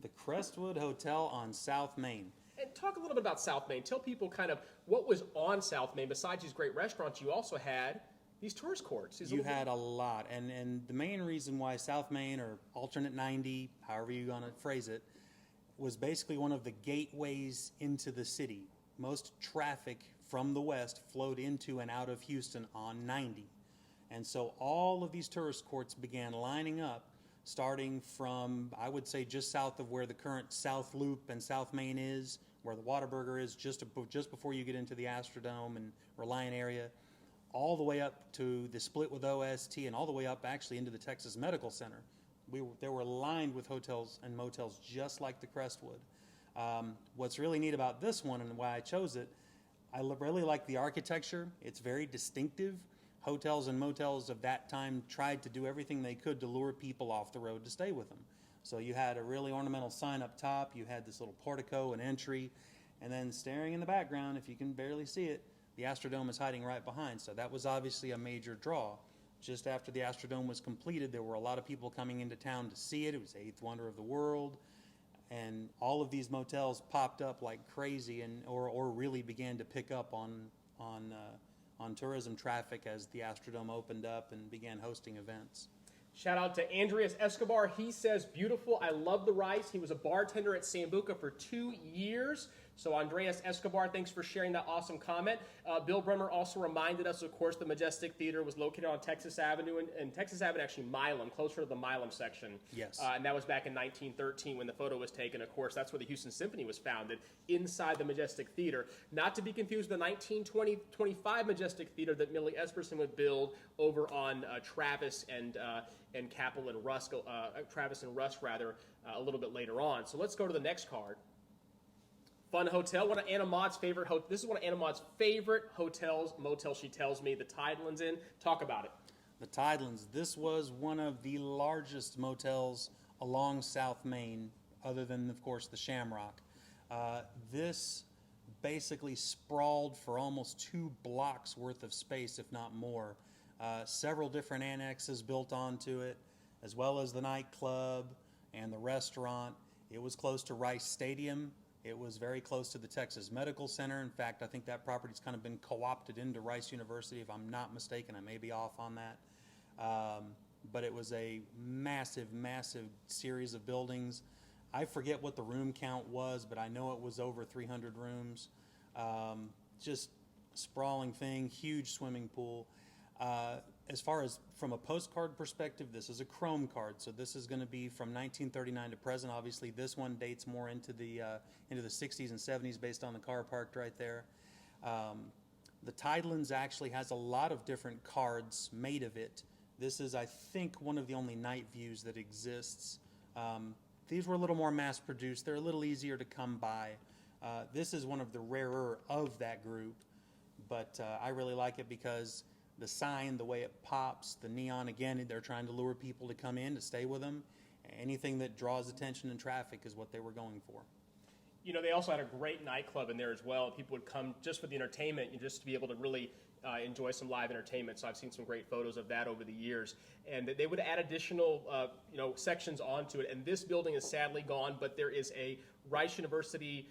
The Crestwood Hotel on South Main. And talk a little bit about South Main. Tell people kind of what was on South Main. Besides these great restaurants, you also had these tourist courts. You had a lot. And the main reason why South Main, or alternate 90, however you're going to phrase it, was basically one of the gateways into the city. Most traffic from the west flowed into and out of Houston on 90. And so all of these tourist courts began lining up, starting from, I would say, just south of where the current South Loop and South Main is, where the Whataburger is, just before you get into the Astrodome and Reliant area, all the way up to the split with OST, and all the way up actually into the Texas Medical Center. They were lined with hotels and motels just like the Crestwood. What's really neat about this one, and why I chose it, I really like the architecture. It's very distinctive. Hotels and motels of that time tried to do everything they could to lure people off the road to stay with them. So you had a really ornamental sign up top. You had this little portico and entry. And then staring in the background, if you can barely see it, the Astrodome is hiding right behind. So that was obviously a major draw. Just after the Astrodome was completed, there were a lot of people coming into town to see it. It was the eighth wonder of the world. And all of these motels popped up like crazy, or really began to pick up on tourism traffic as the Astrodome opened up and began hosting events. Shout out to Andreas Escobar. He says, beautiful. I love the rice. He was a bartender at Sambuca for 2 years. So Andreas Escobar, thanks for sharing that awesome comment. Bill Bremer also reminded us, of course, the Majestic Theater was located on Texas Avenue, and Texas Avenue, actually Milam, closer to the Milam section. Yes. And that was back in 1913 when the photo was taken. Of course, that's where the Houston Symphony was founded, inside the Majestic Theater. Not to be confused with the 1925 Majestic Theater that Millie Esperson would build over on Travis and Capel and Rusk, Travis and Rusk, rather, a little bit later on. So let's go to the next card. Fun Hotel. One of Anna Maud's favorite. This is one of Anna Maud's favorite motels. She tells me the Tidelands in. Talk about it. The Tidelands. This was one of the largest motels along South Main, other than, of course, the Shamrock. This basically sprawled for almost 2 blocks worth of space, if not more. Several different annexes built onto it, as well as the nightclub and the restaurant. It was close to Rice Stadium. It was very close to the Texas Medical Center. In fact, I think that property's kind of been co-opted into Rice University, if I'm not mistaken. I may be off on that. But it was a massive, massive series of buildings. I forget what the room count was, but I know it was over 300 rooms. Just sprawling thing, huge swimming pool. As far as from a postcard perspective, this is a chrome card, so this is going to be from 1939 to present. Obviously, this one dates more into the 60s and 70s based on the car parked right there. The Tidelands actually has a lot of different cards made of it. This is, I think, one of the only night views that exists. These were a little more mass-produced. They're a little easier to come by. This is one of the rarer of that group, but I really like it because the sign, the way it pops, the neon, again, they're trying to lure people to come in, to stay with them. Anything that draws attention and traffic is what they were going for. You know, they also had a great nightclub in there as well. People would come just for the entertainment and just to be able to really enjoy some live entertainment. So I've seen some great photos of that over the years. And they would add additional, sections onto it. And this building is sadly gone, but there is a Rice University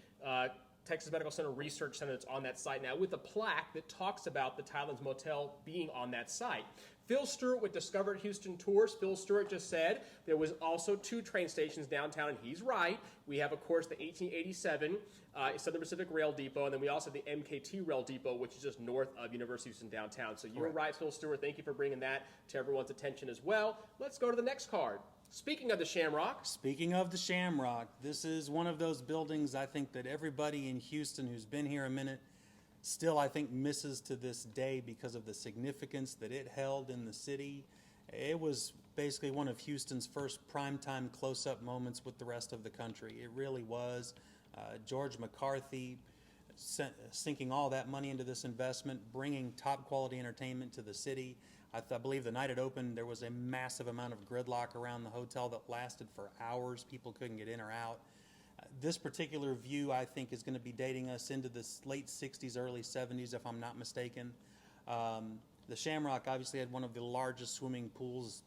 Texas Medical Center Research Center that's on that site now with a plaque that talks about the Tidelands Motel being on that site. Phil Stewart with Discovered Houston Tours. Phil Stewart just said there was also 2 train stations downtown, and he's right. We have, of course, the 1887 Southern Pacific Rail Depot, and then we also have the MKT Rail Depot, which is just north of University of Houston downtown. So you were right, Phil Stewart. Thank you for bringing that to everyone's attention as well. Let's go to the next card. Speaking of the Shamrock. Speaking of the Shamrock, this is one of those buildings I think that everybody in Houston who's been here a minute still, I think, misses to this day because of the significance that it held in the city. It was basically one of Houston's first primetime close-up moments with the rest of the country. It really was. George McCarthy sinking all that money into this investment, bringing top-quality entertainment to the city. I believe the night it opened, there was a massive amount of gridlock around the hotel that lasted for hours. People couldn't get in or out. This particular view, I think, is going to be dating us into the late 60s, early 70s, if I'm not mistaken. The Shamrock obviously had one of the largest swimming pools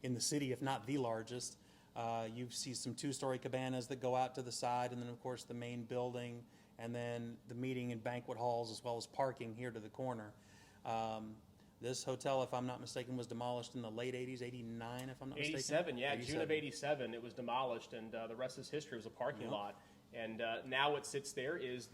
in the city, if not the largest. You see some 2-story cabanas that go out to the side, and then, of course, the main building, and then the meeting and banquet halls, as well as parking here to the corner. This hotel, if I'm not mistaken, was demolished in the late 80s, 89, if I'm not mistaken. 87, yeah, 87. June of 87, it was demolished, and the rest is history. It was a parking lot. And now what sits there is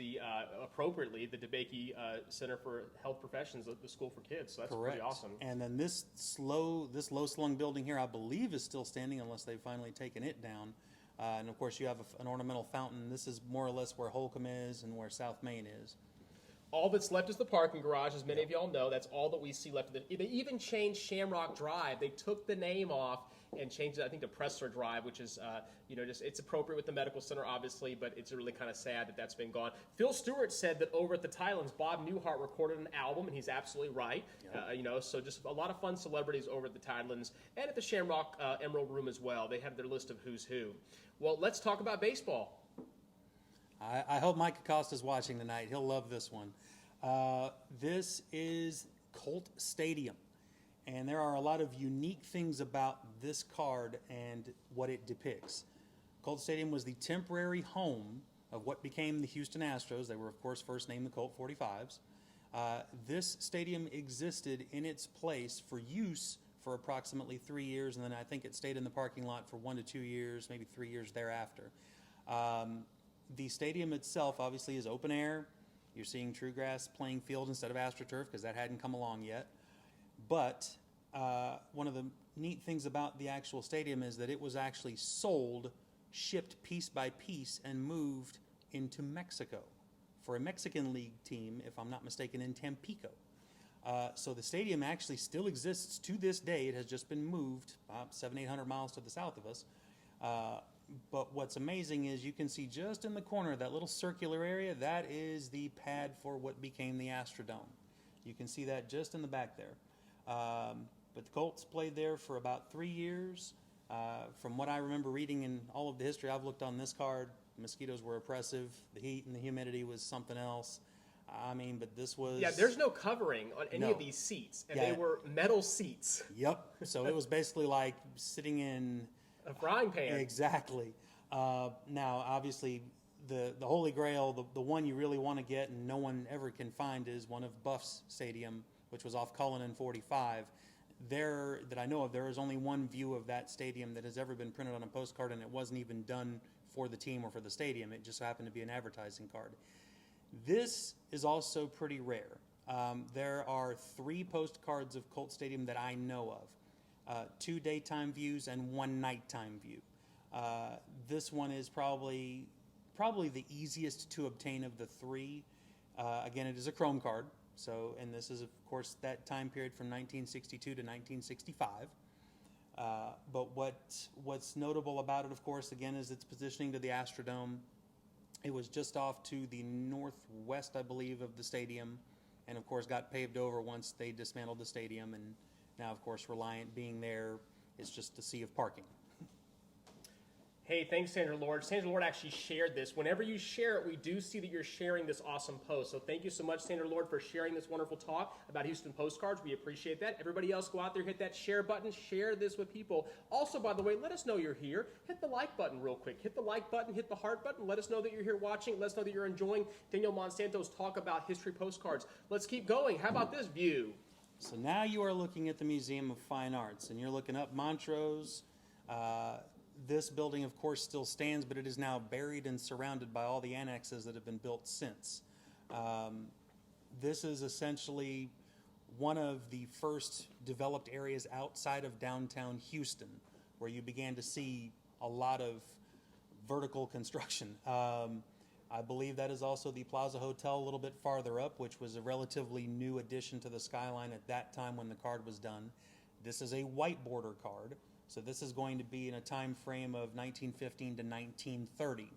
appropriately, the DeBakey Center for Health Professions, the school for kids. So that's Correct. Pretty awesome. And then this low-slung building here, I believe, is still standing unless they've finally taken it down. And, of course, you have an ornamental fountain. This is more or less where Holcomb is and where South Main is. All that's left is the parking garage, as many of y'all know. That's all that we see left. They even changed Shamrock Drive. They took the name off and changed it, I think, to Pressler Drive, which is, it's appropriate with the medical center, obviously, but it's really kind of sad that that's been gone. Phil Stewart said that over at the Tidelands, Bob Newhart recorded an album, and he's absolutely right. Yep. So just a lot of fun celebrities over at the Tidelands and at the Shamrock Emerald Room as well. They have their list of who's who. Well, let's talk about baseball. I hope Mike Acosta's watching tonight. He'll love this one. This is Colt Stadium. And there are a lot of unique things about this card and what it depicts. Colt Stadium was the temporary home of what became the Houston Astros. They were, of course, first named the Colt 45s. This stadium existed in its place for use for approximately 3 years, and then I think it stayed in the parking lot for 1 to 2 years, maybe 3 years thereafter. The stadium itself obviously is open air. You're seeing true grass playing field instead of AstroTurf because that hadn't come along yet. But one of the neat things about the actual stadium is that it was actually sold, shipped piece by piece, and moved into Mexico for a Mexican League team, if I'm not mistaken, in Tampico. So the stadium actually still exists to this day. It has just been moved about 700-800 miles to the south of us. But what's amazing is you can see just in the corner, that little circular area, that is the pad for what became the Astrodome. You can see that just in the back there. But the Colts played there for about 3 years. From what I remember reading in all of the history I've looked on this card, mosquitoes were oppressive. The heat and the humidity was something else. I mean, but this was... Yeah, there's no covering on any of these seats, and they were metal seats. Yep. So it was basically like sitting in... a frying pan. Exactly. Now, obviously, the Holy Grail, the one you really want to get and no one ever can find is one of Buff's Stadium, which was off Cullen and 45. There, that I know of, there is only one view of that stadium that has ever been printed on a postcard, and it wasn't even done for the team or for the stadium. It just happened to be an advertising card. This is also pretty rare. There are 3 postcards of Colt Stadium that I know of. 2 daytime views and 1 nighttime view. This one is probably the easiest to obtain of the 3. Again, it is a chrome card. So, and this is, of course, that time period from 1962 to 1965. But what's notable about it, of course, again, is its positioning to the Astrodome. It was just off to the northwest, I believe, of the stadium, and of course got paved over once they dismantled the stadium. And now, of course, Reliant being there, it's just a sea of parking. Hey, thanks, Sandra Lord. Sandra Lord actually shared this. Whenever you share it, we do see that you're sharing this awesome post. So thank you so much, Sandra Lord, for sharing this wonderful talk about Houston Postcards. We appreciate that. Everybody else, go out there, hit that share button, share this with people. Also, by the way, let us know you're here. Hit the like button real quick. Hit the like button, hit the heart button. Let us know that you're here watching. Let us know that you're enjoying Daniel Monsanto's talk about history postcards. Let's keep going. How about this view? So now you are looking at the Museum of Fine Arts, and you're looking up Montrose. This building, of course, still stands, but it is now buried and surrounded by all the annexes that have been built since. This is essentially one of the first developed areas outside of downtown Houston, where you began to see a lot of vertical construction. I believe that is also the Plaza Hotel a little bit farther up, which was a relatively new addition to the skyline at that time when the card was done. This is a white border card. So this is going to be in a time frame of 1915 to 1930.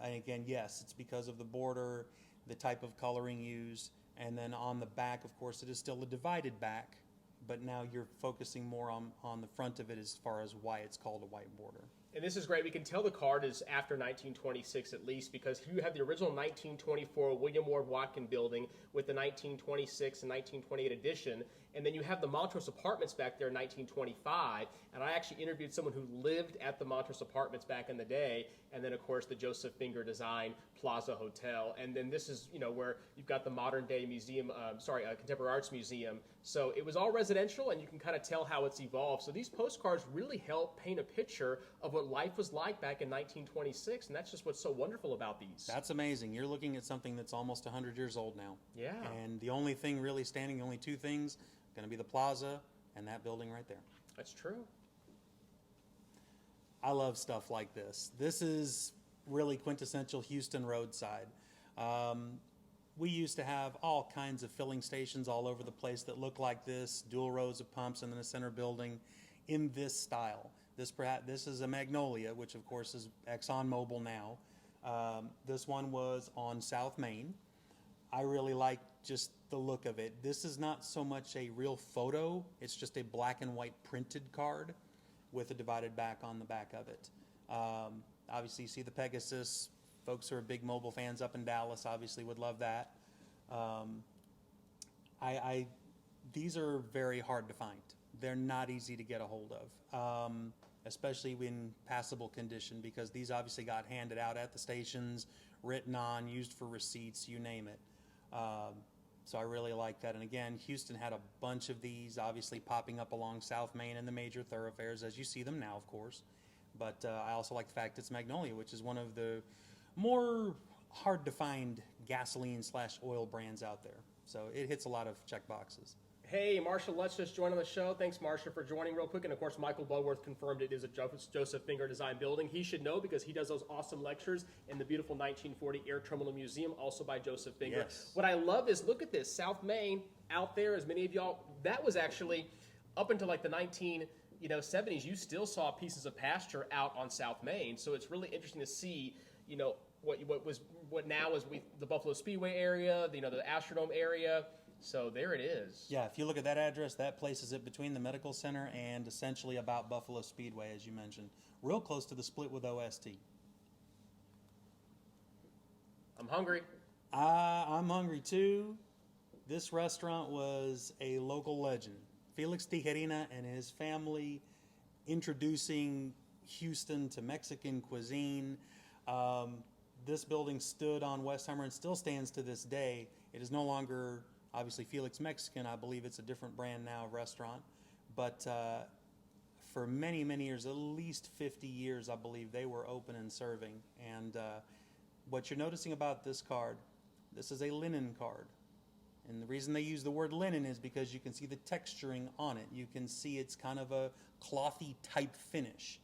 And again, yes, it's because of the border, the type of coloring used, and then on the back, of course, it is still a divided back, but now you're focusing more on the front of it as far as why it's called a white border. And this is great. We can tell the card is after 1926 at least, because you have the original 1924 William Ward Watkin building with the 1926 and 1928 edition, and then you have the Montrose Apartments back there in 1925, and I actually interviewed someone who lived at the Montrose Apartments back in the day, and then, of course, the Joseph Finger Design Plaza Hotel, and then this is, where you've got the modern-day museum, Contemporary Arts Museum. So it was all residential, and you can kind of tell how it's evolved. So these postcards really help paint a picture of what life was like back in 1926, and that's just what's so wonderful about these. That's amazing. You're looking at something that's almost 100 years old now. Yeah. And the only thing really standing, the only 2 things, going to be the plaza and that building right there. That's true. I love stuff like this. This is really quintessential Houston roadside. We used to have all kinds of filling stations all over the place that look like this, dual rows of pumps and then a center building in this style. This is a Magnolia, which of course is ExxonMobil now. This one was on South Main. I really like just the look of it. This is not so much a real photo, it's just a black and white printed card with a divided back on the back of it. Obviously you see the Pegasus Folks who are big mobile fans up in Dallas obviously would love that. These are very hard to find. They're not easy to get a hold of, especially in passable condition, because these obviously got handed out at the stations, written on, used for receipts, you name it. So I really like that. And again, Houston had a bunch of these obviously popping up along South Main and the major thoroughfares as you see them now, of course. But I also like the fact it's Magnolia, which is one of the more hard to find gasoline / oil brands out there. So it hits a lot of check boxes. Hey, Marsha Lutz just joined on the show. Thanks, Marsha, for joining real quick. And, of course, Michael Bloodworth confirmed it is a Joseph Finger design building. He should know because he does those awesome lectures in the beautiful 1940 Air Terminal Museum, also by Joseph Finger. Yes. What I love is, look at this, South Main out there, as many of y'all, that was actually up until like the 1970s, you still saw pieces of pasture out on South Main. So it's really interesting to see, what now is the Buffalo Speedway area, the Astrodome area. So there it is. Yeah, if you look at that address, that places it between the medical center and essentially about Buffalo Speedway, as you mentioned. Real close to the split with OST. I'm hungry. I'm hungry too. This restaurant was a local legend. Felix Tijerina and his family introducing Houston to Mexican cuisine. This building stood on Westheimer and still stands to this day. It is no longer obviously Felix Mexican. I believe it's a different brand now of restaurant. But for many, many years, at least 50 years, I believe, they were open and serving. And what you're noticing about this card, this is a linen card. And the reason they use the word linen is because you can see the texturing on it. You can see it's kind of a clothy type finish.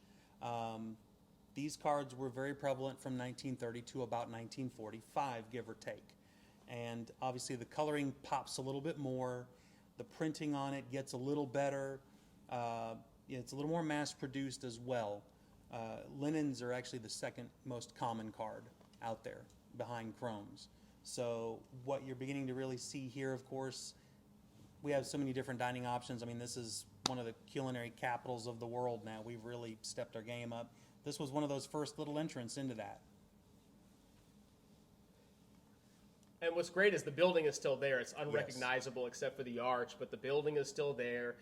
These cards were very prevalent from 1930 to about 1945, give or take. And obviously the coloring pops a little bit more. The printing on it gets a little better. It's a little more mass-produced as well. Linens are actually the second most common card out there behind chromes. So what you're beginning to really see here, of course, we have so many different dining options. I mean, this is one of the culinary capitals of the world now. We've really stepped our game up. This was one of those first little entrants into that. And what's great is the building is still there. It's unrecognizable except for the arch, but the building is still there,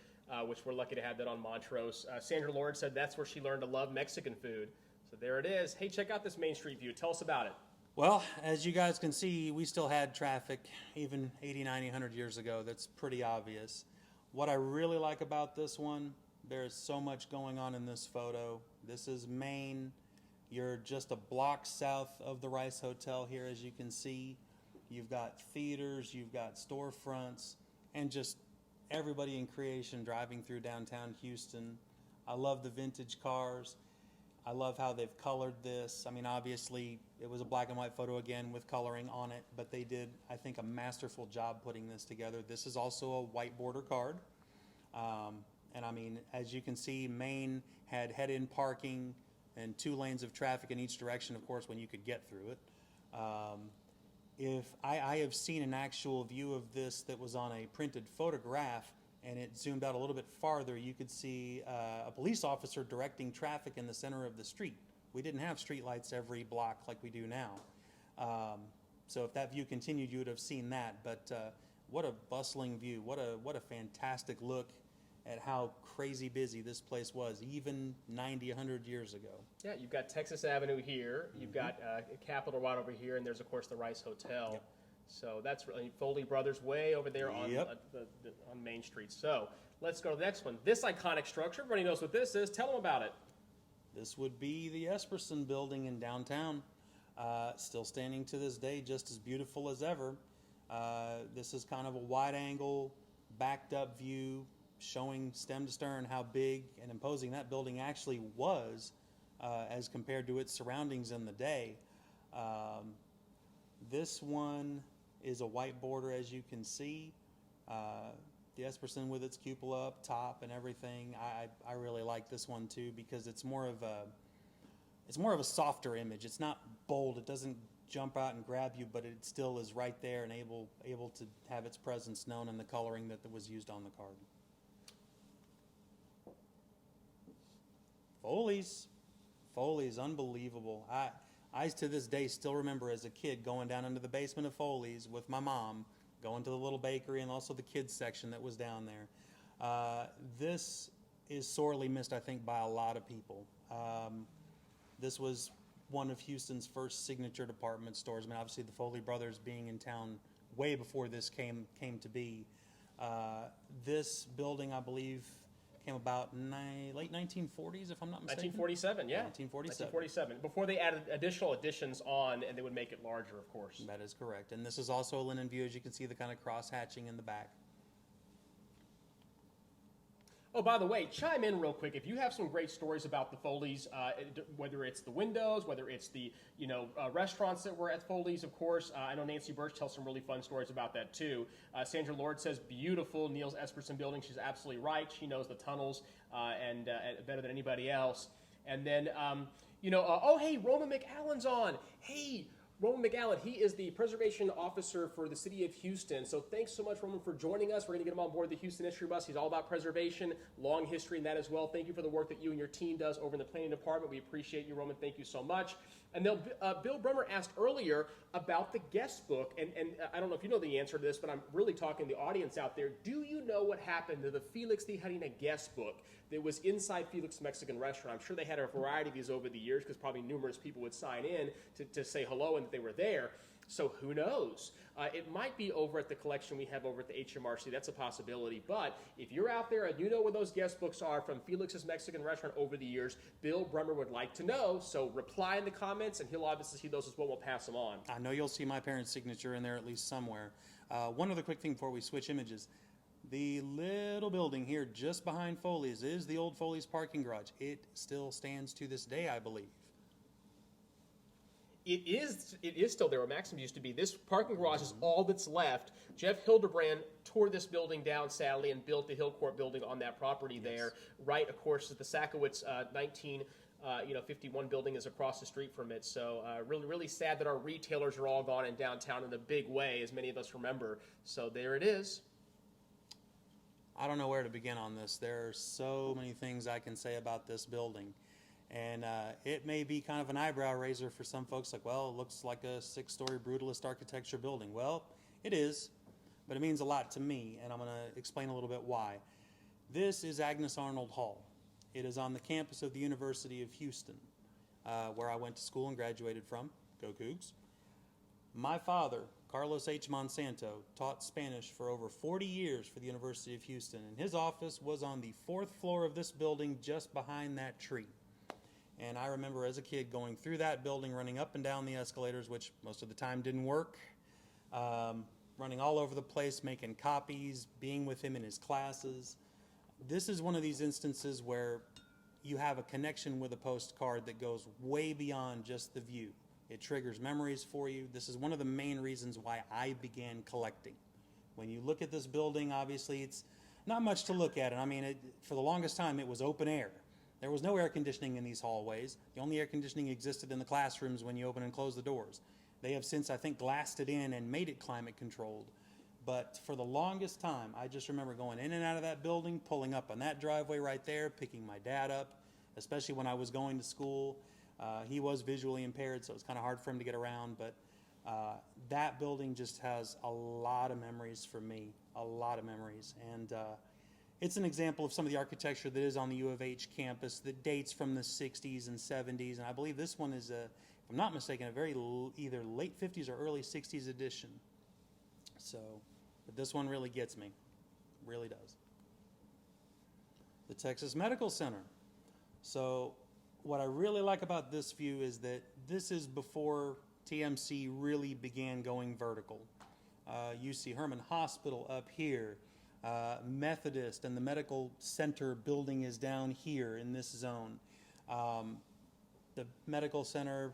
which we're lucky to have that on Montrose. Sandra Lord said that's where she learned to love Mexican food. So there it is. Hey, check out this Main Street view. Tell us about it. Well, as you guys can see, we still had traffic even 80, 90, 100 years ago. That's pretty obvious. What I really like about this one, there's so much going on in this photo. This is Main. You're just a block south of the Rice Hotel here, as you can see. You've got theaters, you've got storefronts, and just everybody in creation driving through downtown Houston. I love the vintage cars. I love how they've colored this. I mean, obviously, it was a black and white photo again with coloring on it, but they did, I think, a masterful job putting this together. This is also a white border card. And I mean, as you can see, Main had head-in parking and 2 lanes of traffic in each direction, of course, when you could get through it. If I have seen an actual view of this that was on a printed photograph, and it zoomed out a little bit farther, you could see a police officer directing traffic in the center of the street. We didn't have street lights every block like we do now. So if that view continued, you would have seen that. But what a bustling view. What a fantastic look at how crazy busy this place was, even 90, 100 years ago. Yeah, you've got Texas Avenue here. You've got Capitol right over here, and there's, of course, the Rice Hotel. Yep. So that's really Foley Brothers way over there on on Main Street. So let's go to the next one. This iconic structure, everybody knows what this is. Tell them about it. This would be the Esperson building in downtown. Still standing to this day, just as beautiful as ever. This is kind of a wide angle, backed up view, showing stem to stern how big and imposing that building actually was as compared to its surroundings in the day. This one is a white border, as you can see. The Esperson with its cupola up top and everything. I really like this one too because it's more of a softer image. It's not bold. It doesn't jump out and grab you, but it still is right there and able to have its presence known in the coloring that was used on the card. Foley's unbelievable. I, to this day, still remember as a kid going down into the basement of Foley's with my mom, going to the little bakery and also the kids section that was down there. This is sorely missed, I think, by a lot of people. This was one of Houston's first signature department stores. I mean, obviously the Foley brothers being in town way before this came to be. This building, I believe, came about late 1940s, if I'm not mistaken. 1947, yeah. 1947. 1947. Before they added additional additions on, and they would make it larger, of course. That is correct. And this is also a linen view, as you can see the kind of cross-hatching in the back. Oh, by the way, chime in real quick if you have some great stories about the Foley's, whether it's the windows, whether it's the restaurants that were at Foley's, of course. I know Nancy Birch tells some really fun stories about that too. Sandra Lord says beautiful Neil's Esperson building. She's absolutely right. She knows the tunnels and better than anybody else. And then oh hey, Roman McAllen's on. Hey. Roman McAllen, he is the preservation officer for the city of Houston. So thanks so much, Roman, for joining us. We're going to get him on board the Houston History Bus. He's all about preservation, long history in that as well. Thank you for the work that you and your team does over in the planning department. We appreciate you, Roman. Thank you so much. And then Bill Brummer asked earlier about the guest book, and I don't know if you know the answer to this, but I'm really talking to the audience out there. Do you know what happened to the Felix de Harina guest book that was inside Felix Mexican Restaurant? I'm sure they had a variety of these over the years because probably numerous people would sign in to say hello and that they were there. So who knows? It might be over at the collection we have over at the HMRC. That's a possibility. But if you're out there and you know where those guest books are from Felix's Mexican Restaurant over the years, Bill Brummer would like to know. So reply in the comments, and he'll obviously see those as well. We'll pass them on. I know you'll see my parents' signature in there at least somewhere. One other quick thing before we switch images. The little building here just behind Foley's is the old Foley's parking garage. It still stands to this day, I believe. It is still there where Maxim's used to be. This parking garage is all that's left. Jeff Hildebrand tore this building down, sadly, and built the Hillcourt building on that property there. Right, of course, the Sakowitz 1951 building is across the street from it. So really, really sad that our retailers are all gone in downtown in a big way, as many of us remember. So there it is. I don't know where to begin on this. There are so many things I can say about this building. And it may be kind of an eyebrow raiser for some folks, like, well, it looks like a 6-story brutalist architecture building. Well, it is, but it means a lot to me, and I'm going to explain a little bit why. This is Agnes Arnold Hall. It is on the campus of the University of Houston, where I went to school and graduated from. Go Cougs. My father, Carlos H. Monsanto, taught Spanish for over 40 years for the University of Houston, and his office was on the 4th floor of this building just behind that tree. And I remember as a kid going through that building, running up and down the escalators, which most of the time didn't work, running all over the place, making copies, being with him in his classes. This is one of these instances where you have a connection with a postcard that goes way beyond just the view. It triggers memories for you. This is one of the main reasons why I began collecting. When you look at this building, obviously it's not much to look at. And I mean, for the longest time, it was open air. There was no air conditioning in these hallways. The only air conditioning existed in the classrooms when you open and close the doors. They have since, I think, glassed it in and made it climate controlled. But for the longest time, I just remember going in and out of that building, pulling up on that driveway right there, picking my dad up, especially when I was going to school. He was visually impaired, so it was kind of hard for him to get around. But that building just has a lot of memories for me, a lot of memories. And it's an example of some of the architecture that is on the U of H campus that dates from the 60s and 70s. And I believe this one is, if I'm not mistaken, a very either late 50s or early 60s edition. So, but this one really gets me. Really does. The Texas Medical Center. So what I really like about this view is that this is before TMC really began going vertical. You see Herman Hospital up here. Methodist and the medical center building is down here in this zone. The medical center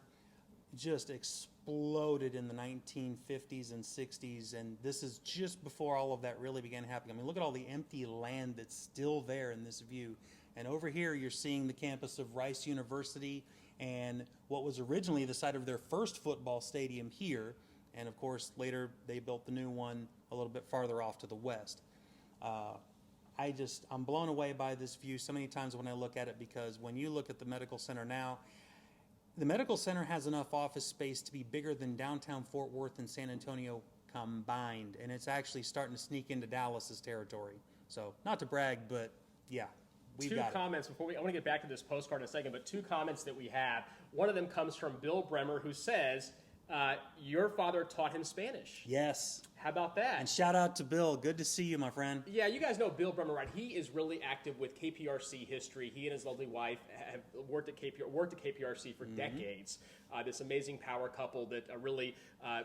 just exploded in the 1950s and 60s, and this is just before all of that really began happening. I mean, look at all the empty land that's still there in this view. And over here, you're seeing the campus of Rice University and what was originally the site of their first football stadium here. And of course, later they built the new one a little bit farther off to the west. I'm blown away by this view so many times when I look at it, because when you look at the medical center now, The medical center has enough office space to be bigger than downtown Fort Worth and San Antonio combined, and it's actually starting to sneak into Dallas's territory. So, not to brag, but yeah, we've got Two comments before I want to get back to this postcard in a second, but two comments that we have. One of them comes from Bill Bremer, who says, your father taught him Spanish. Yes. How about that? And shout out to Bill. Good to see you, my friend. Yeah, you guys know Bill Bremer, right? He is really active with KPRC history. He and his lovely wife have worked at KPRC for decades. This amazing power couple that really, I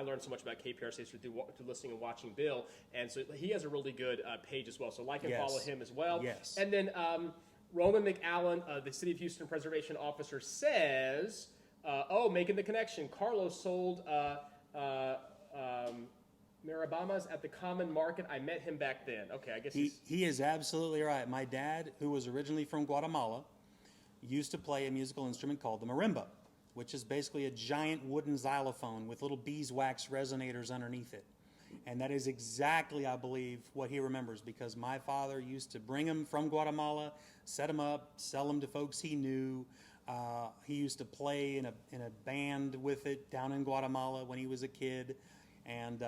learned so much about KPRC history through listening and watching Bill. And so he has a really good page as well. So like and follow him as well. Yes. And then Roman McAllen, the City of Houston Preservation Officer, says, making the connection. Carlos sold Marabamas at the Common Market. I met him back then. Okay, I guess he is absolutely right. My dad, who was originally from Guatemala, used to play a musical instrument called the marimba, which is basically a giant wooden xylophone with little beeswax resonators underneath it. And that is exactly, I believe, what he remembers, because my father used to bring him from Guatemala, set him up, sell him to folks he knew. He used to play in a band with it down in Guatemala when he was a kid. And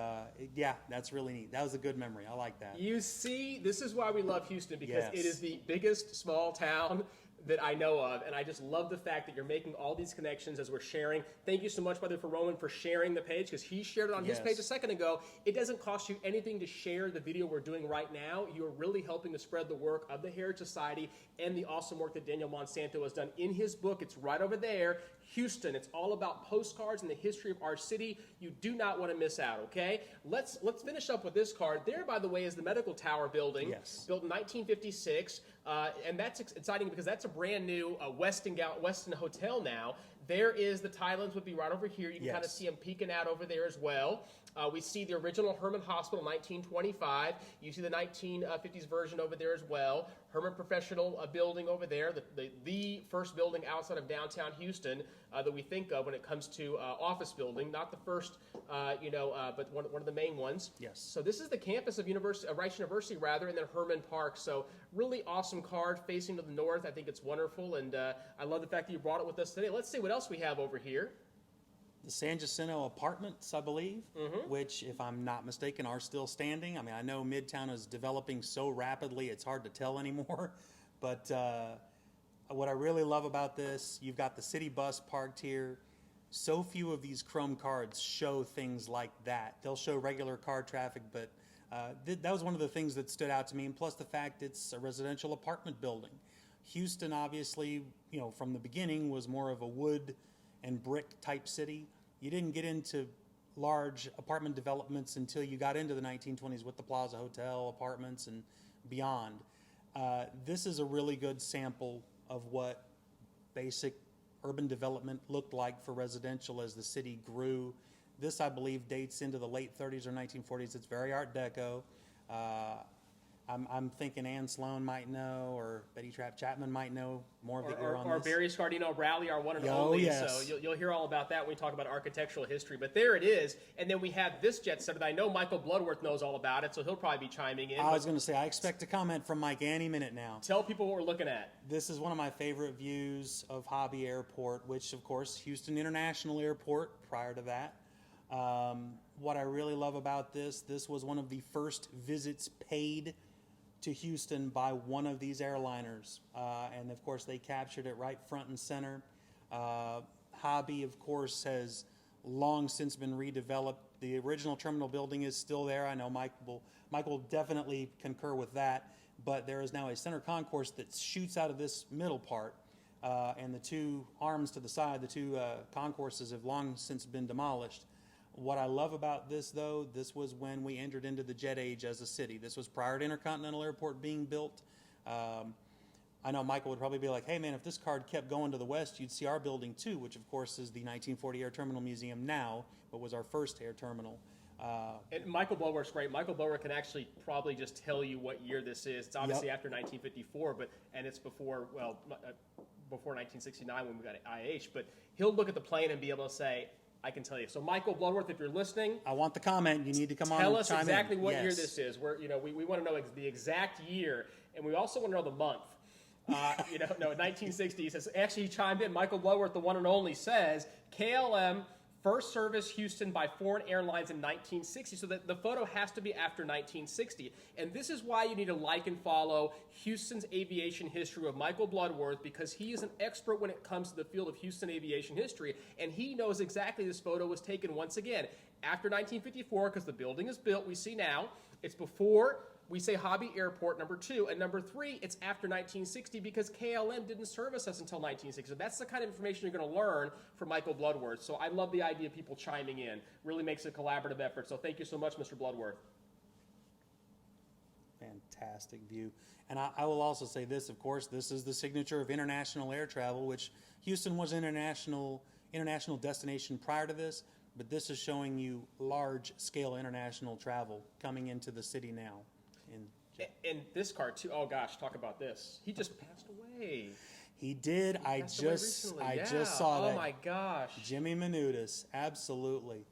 that's really neat. That was a good memory. I like that. You see, this is why we love Houston, because Yes. it is the biggest small town that I know of, and I just love the fact that you're making all these connections as we're sharing. Thank you so much, by the way, for Roman for sharing the page, because he shared it on his Yes. page a second ago. It doesn't cost you anything to share the video we're doing right now. You're really helping to spread the work of the Heritage Society and the awesome work that Daniel Monsanto has done in his book. It's right over there, Houston. It's all about postcards and the history of our city. You do not want to miss out, okay? Let's finish up with this card. There, by the way, is the Medical Tower building, Yes. built in 1956. And that's exciting because that's a brand new Westin Hotel now. There is the Thailands would be right over here. You can kind of Yes. see them peeking out over there as well. We see the original Herman Hospital, 1925. You see the 1950s version over there as well. Herman Professional Building over there, the first building outside of downtown Houston that we think of when it comes to office building. Not the first, but one of the main ones. Yes. So this is the campus of Rice University, and then Herman Park. So really awesome card facing to the north. I think it's wonderful, and I love the fact that you brought it with us today. Let's see what else we have over here. The San Jacinto Apartments, I believe, which, if I'm not mistaken, are still standing. I mean, I know Midtown is developing so rapidly it's hard to tell anymore. But what I really love about this, you've got the city bus parked here. So few of these chrome cards show things like that. They'll show regular car traffic, but that was one of the things that stood out to me. And plus the fact it's a residential apartment building. Houston, obviously, from the beginning was more of a wood and brick type city. You didn't get into large apartment developments until you got into the 1920s with the Plaza Hotel apartments and beyond. This is a really good sample of what basic urban development looked like for residential as the city grew. This, I believe, dates into the late 30s or 1940s. It's very Art Deco. I'm thinking Ann Sloan might know, or Betty Trapp Chapman might know more of the era on this. Or Barry Scardino Rowley, our one and Oh, only. yes. So you'll hear all about that when we talk about architectural history. But there it is. And then we have this jet set that I know Michael Bloodworth knows all about it, so he'll probably be chiming in. I was going to say, I expect a comment from Mike any minute now. Tell people what we're looking at. This is one of my favorite views of Hobby Airport, which, of course, Houston International Airport prior to that. What I really love about this was one of the first visits paid to Houston by one of these airliners. And, of course, they captured it right front and center. Hobby, of course, has long since been redeveloped. The original terminal building is still there. I know Mike will definitely concur with that. But there is now a center concourse that shoots out of this middle part. And the two arms to the side, the two concourses have long since been demolished. What I love about this, though, this was when we entered into the jet age as a city. This was prior to Intercontinental Airport being built. I know Michael would probably be like, hey, man, if this card kept going to the west, you'd see our building, too, which, of course, is the 1940 Air Terminal Museum now, but was our first air terminal. And Michael Blower's great. Michael Blower can actually probably just tell you what year this is. It's obviously after 1954, and it's before 1969 when we got IH. But he'll look at the plane and be able to say, I can tell you. So, Michael Bloodworth, if you're listening, I want the comment. You need to come on. Tell us chime exactly in. what Yes. year this is. We want to know the exact year, and we also want to know the month. No, 1960. He says, actually, he chimed in. Michael Bloodworth, the one and only, says KLM first service Houston by foreign airlines in 1960. So the photo has to be after 1960. And this is why you need to like and follow Houston's aviation history with Michael Bloodworth, because he is an expert when it comes to the field of Houston aviation history. And he knows exactly this photo was taken once again after 1954, because the building is built, we see now. It's before we say Hobby Airport, number 2. And number 3, it's after 1960 because KLM didn't service us until 1960. So that's the kind of information you're going to learn from Michael Bloodworth. So I love the idea of people chiming in. Really makes a collaborative effort. So thank you so much, Mr. Bloodworth. Fantastic view. And I will also say this, of course, this is the signature of international air travel, which Houston was an international destination prior to this, but this is showing you large-scale international travel coming into the city now. And this card too. Oh gosh, talk about this. He just passed away. He did. I just saw that. Oh my gosh. Jimmy Menudas, absolutely.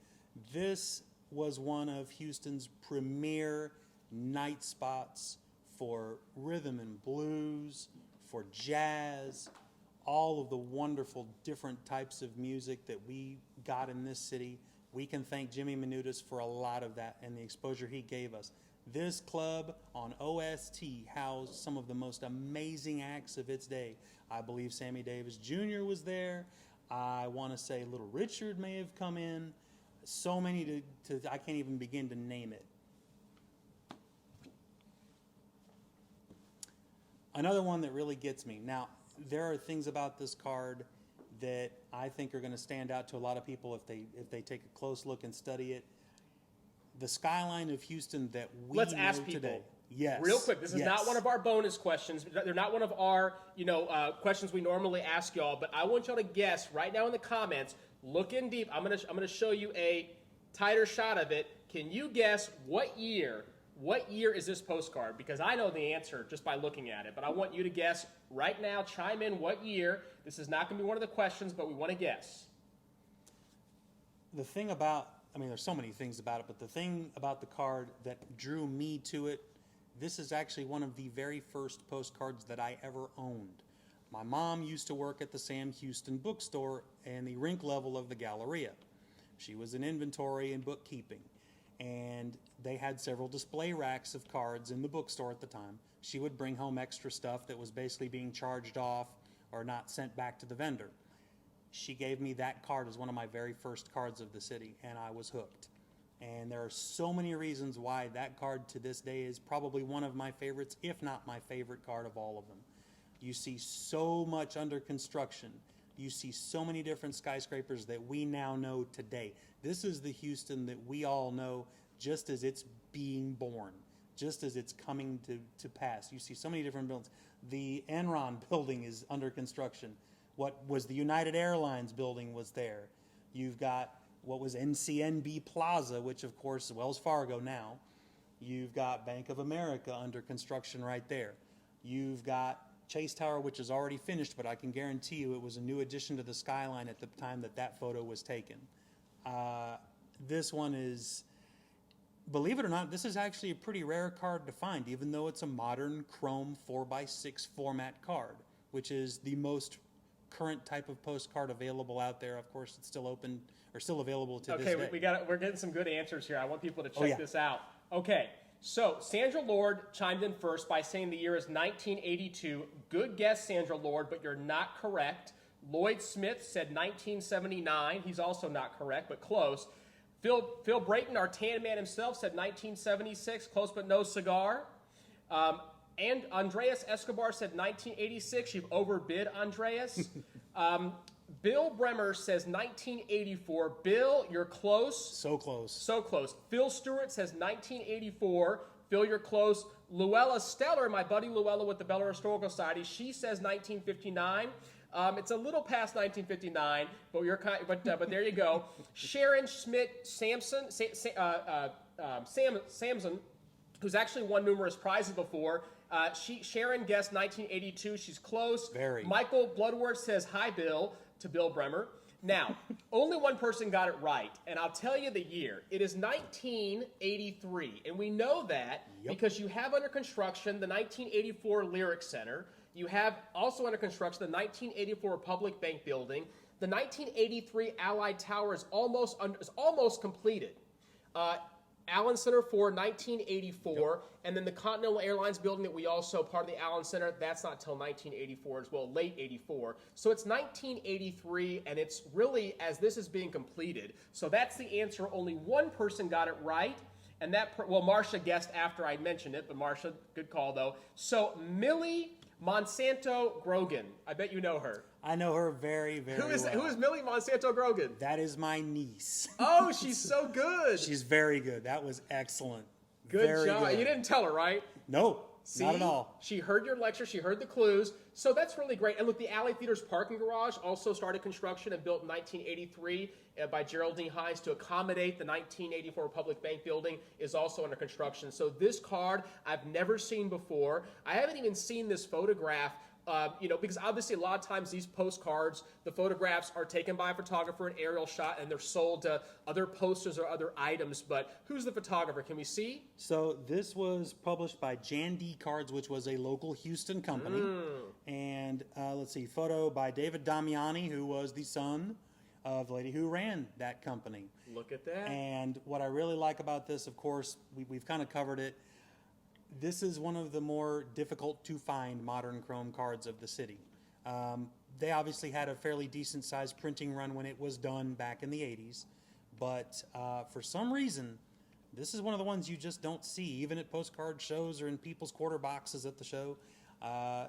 This was one of Houston's premier night spots for rhythm and blues, for jazz, all of the wonderful different types of music that we got in this city. We can thank Jimmy Menudas for a lot of that and the exposure he gave us. This club on OST housed some of the most amazing acts of its day. I believe Sammy Davis Jr. was there. I want to say Little Richard may have come in. So many to I can't even begin to name it. Another one that really gets me. Now, there are things about this card that I think are going to stand out to a lot of people if they take a close look and study it. The skyline of Houston that we Let's know ask people. Today. Yes. Real quick, this is not one of our bonus questions. They're not one of our, questions we normally ask y'all. But I want y'all to guess right now in the comments. Look in deep. I'm gonna show you a tighter shot of it. Can you guess what year? What year is this postcard? Because I know the answer just by looking at it. But I want you to guess right now. Chime in what year. This is not going to be one of the questions, but we want to guess. The thing about there's so many things about it, but the thing about the card that drew me to it, this is actually one of the very first postcards that I ever owned. My mom used to work at the Sam Houston bookstore and the rink level of the Galleria. She was in inventory and bookkeeping, and they had several display racks of cards in the bookstore at the time. She would bring home extra stuff that was basically being charged off or not sent back to the vendor. She gave me that card as one of my very first cards of the city, and I was hooked. And there are so many reasons why that card to this day is probably one of my favorites, if not my favorite card of all of them. You see so much under construction. You see so many different skyscrapers that we now know today. This is the Houston that we all know just as it's being born, just as it's coming to pass. You see so many different buildings. The Enron building is under construction. What was the United Airlines building was there. You've got what was NCNB Plaza, which of course is Wells Fargo now. You've got Bank of America under construction right there. You've got Chase Tower, which is already finished, but I can guarantee you it was a new addition to the skyline at the time that photo was taken. This one is, believe it or not, this is actually a pretty rare card to find, even though it's a modern chrome 4x6 format card, which is the most current type of postcard available out there. Of course, it's still open or still available to this day. Okay, we're getting some good answers here. I want people to check this out. Okay, so Sandra Lord chimed in first by saying the year is 1982. Good guess, Sandra Lord, but you're not correct. Lloyd Smith said 1979. He's also not correct, but close. Phil Brayton, our tan man himself, said 1976. Close, but no cigar. And Andreas Escobar said 1986. You've overbid, Andreas. Bill Bremer says 1984. Bill, you're close. So close. So close. Phil Stewart says 1984. Phil, you're close. Luella Steller, my buddy Luella with the Bel Air Historical Society, she says 1959. It's a little past 1959, but there you go. Sharon Schmidt Samson, Samson, who's actually won numerous prizes before. Sharon guessed 1982. She's close. Very. Michael Bloodworth says, hi, Bill, to Bill Bremer. Now, only one person got it right, and I'll tell you the year. It is 1983, and we know that because you have under construction the 1984 Lyric Center. You have also under construction the 1984 Republic Bank building. The 1983 Allied Tower is almost completed. Allen Center for 1984, and then the Continental Airlines building that we also part of the Allen Center, that's not till 1984 as well, late 84. So it's 1983, and it's really as this is being completed. So that's the answer. Only one person got it right, and Marcia guessed after I mentioned it, but Marcia, good call though. So Millie Monsanto Grogan, I bet you know her. I know her very, very well. Who is Millie Monsanto Grogan? That is my niece. Oh, she's so good. She's very good. That was excellent. Good very job. Good. You didn't tell her, right? No, See? not at all. She heard your lecture. She heard the clues. So that's really great. And look, the Alley Theater's parking garage also started construction and built in 1983 by Geraldine Hines to accommodate the 1984 Republic Bank building is also under construction. So this card I've never seen before. I haven't even seen this photograph. Because obviously a lot of times these postcards, the photographs are taken by a photographer, an aerial shot, and they're sold to other posters or other items. But who's the photographer? Can we see? So this was published by Jan D Cards, which was a local Houston company. And let's see, photo by David Damiani, who was the son of the lady who ran that company. Look at that. And what I really like about this, of course, we've kind of covered it. This is one of the more difficult to find modern chrome cards of the city. They obviously had a fairly decent sized printing run when it was done back in the 80s, but for some reason, this is one of the ones you just don't see, even at postcard shows or in people's quarter boxes at the show.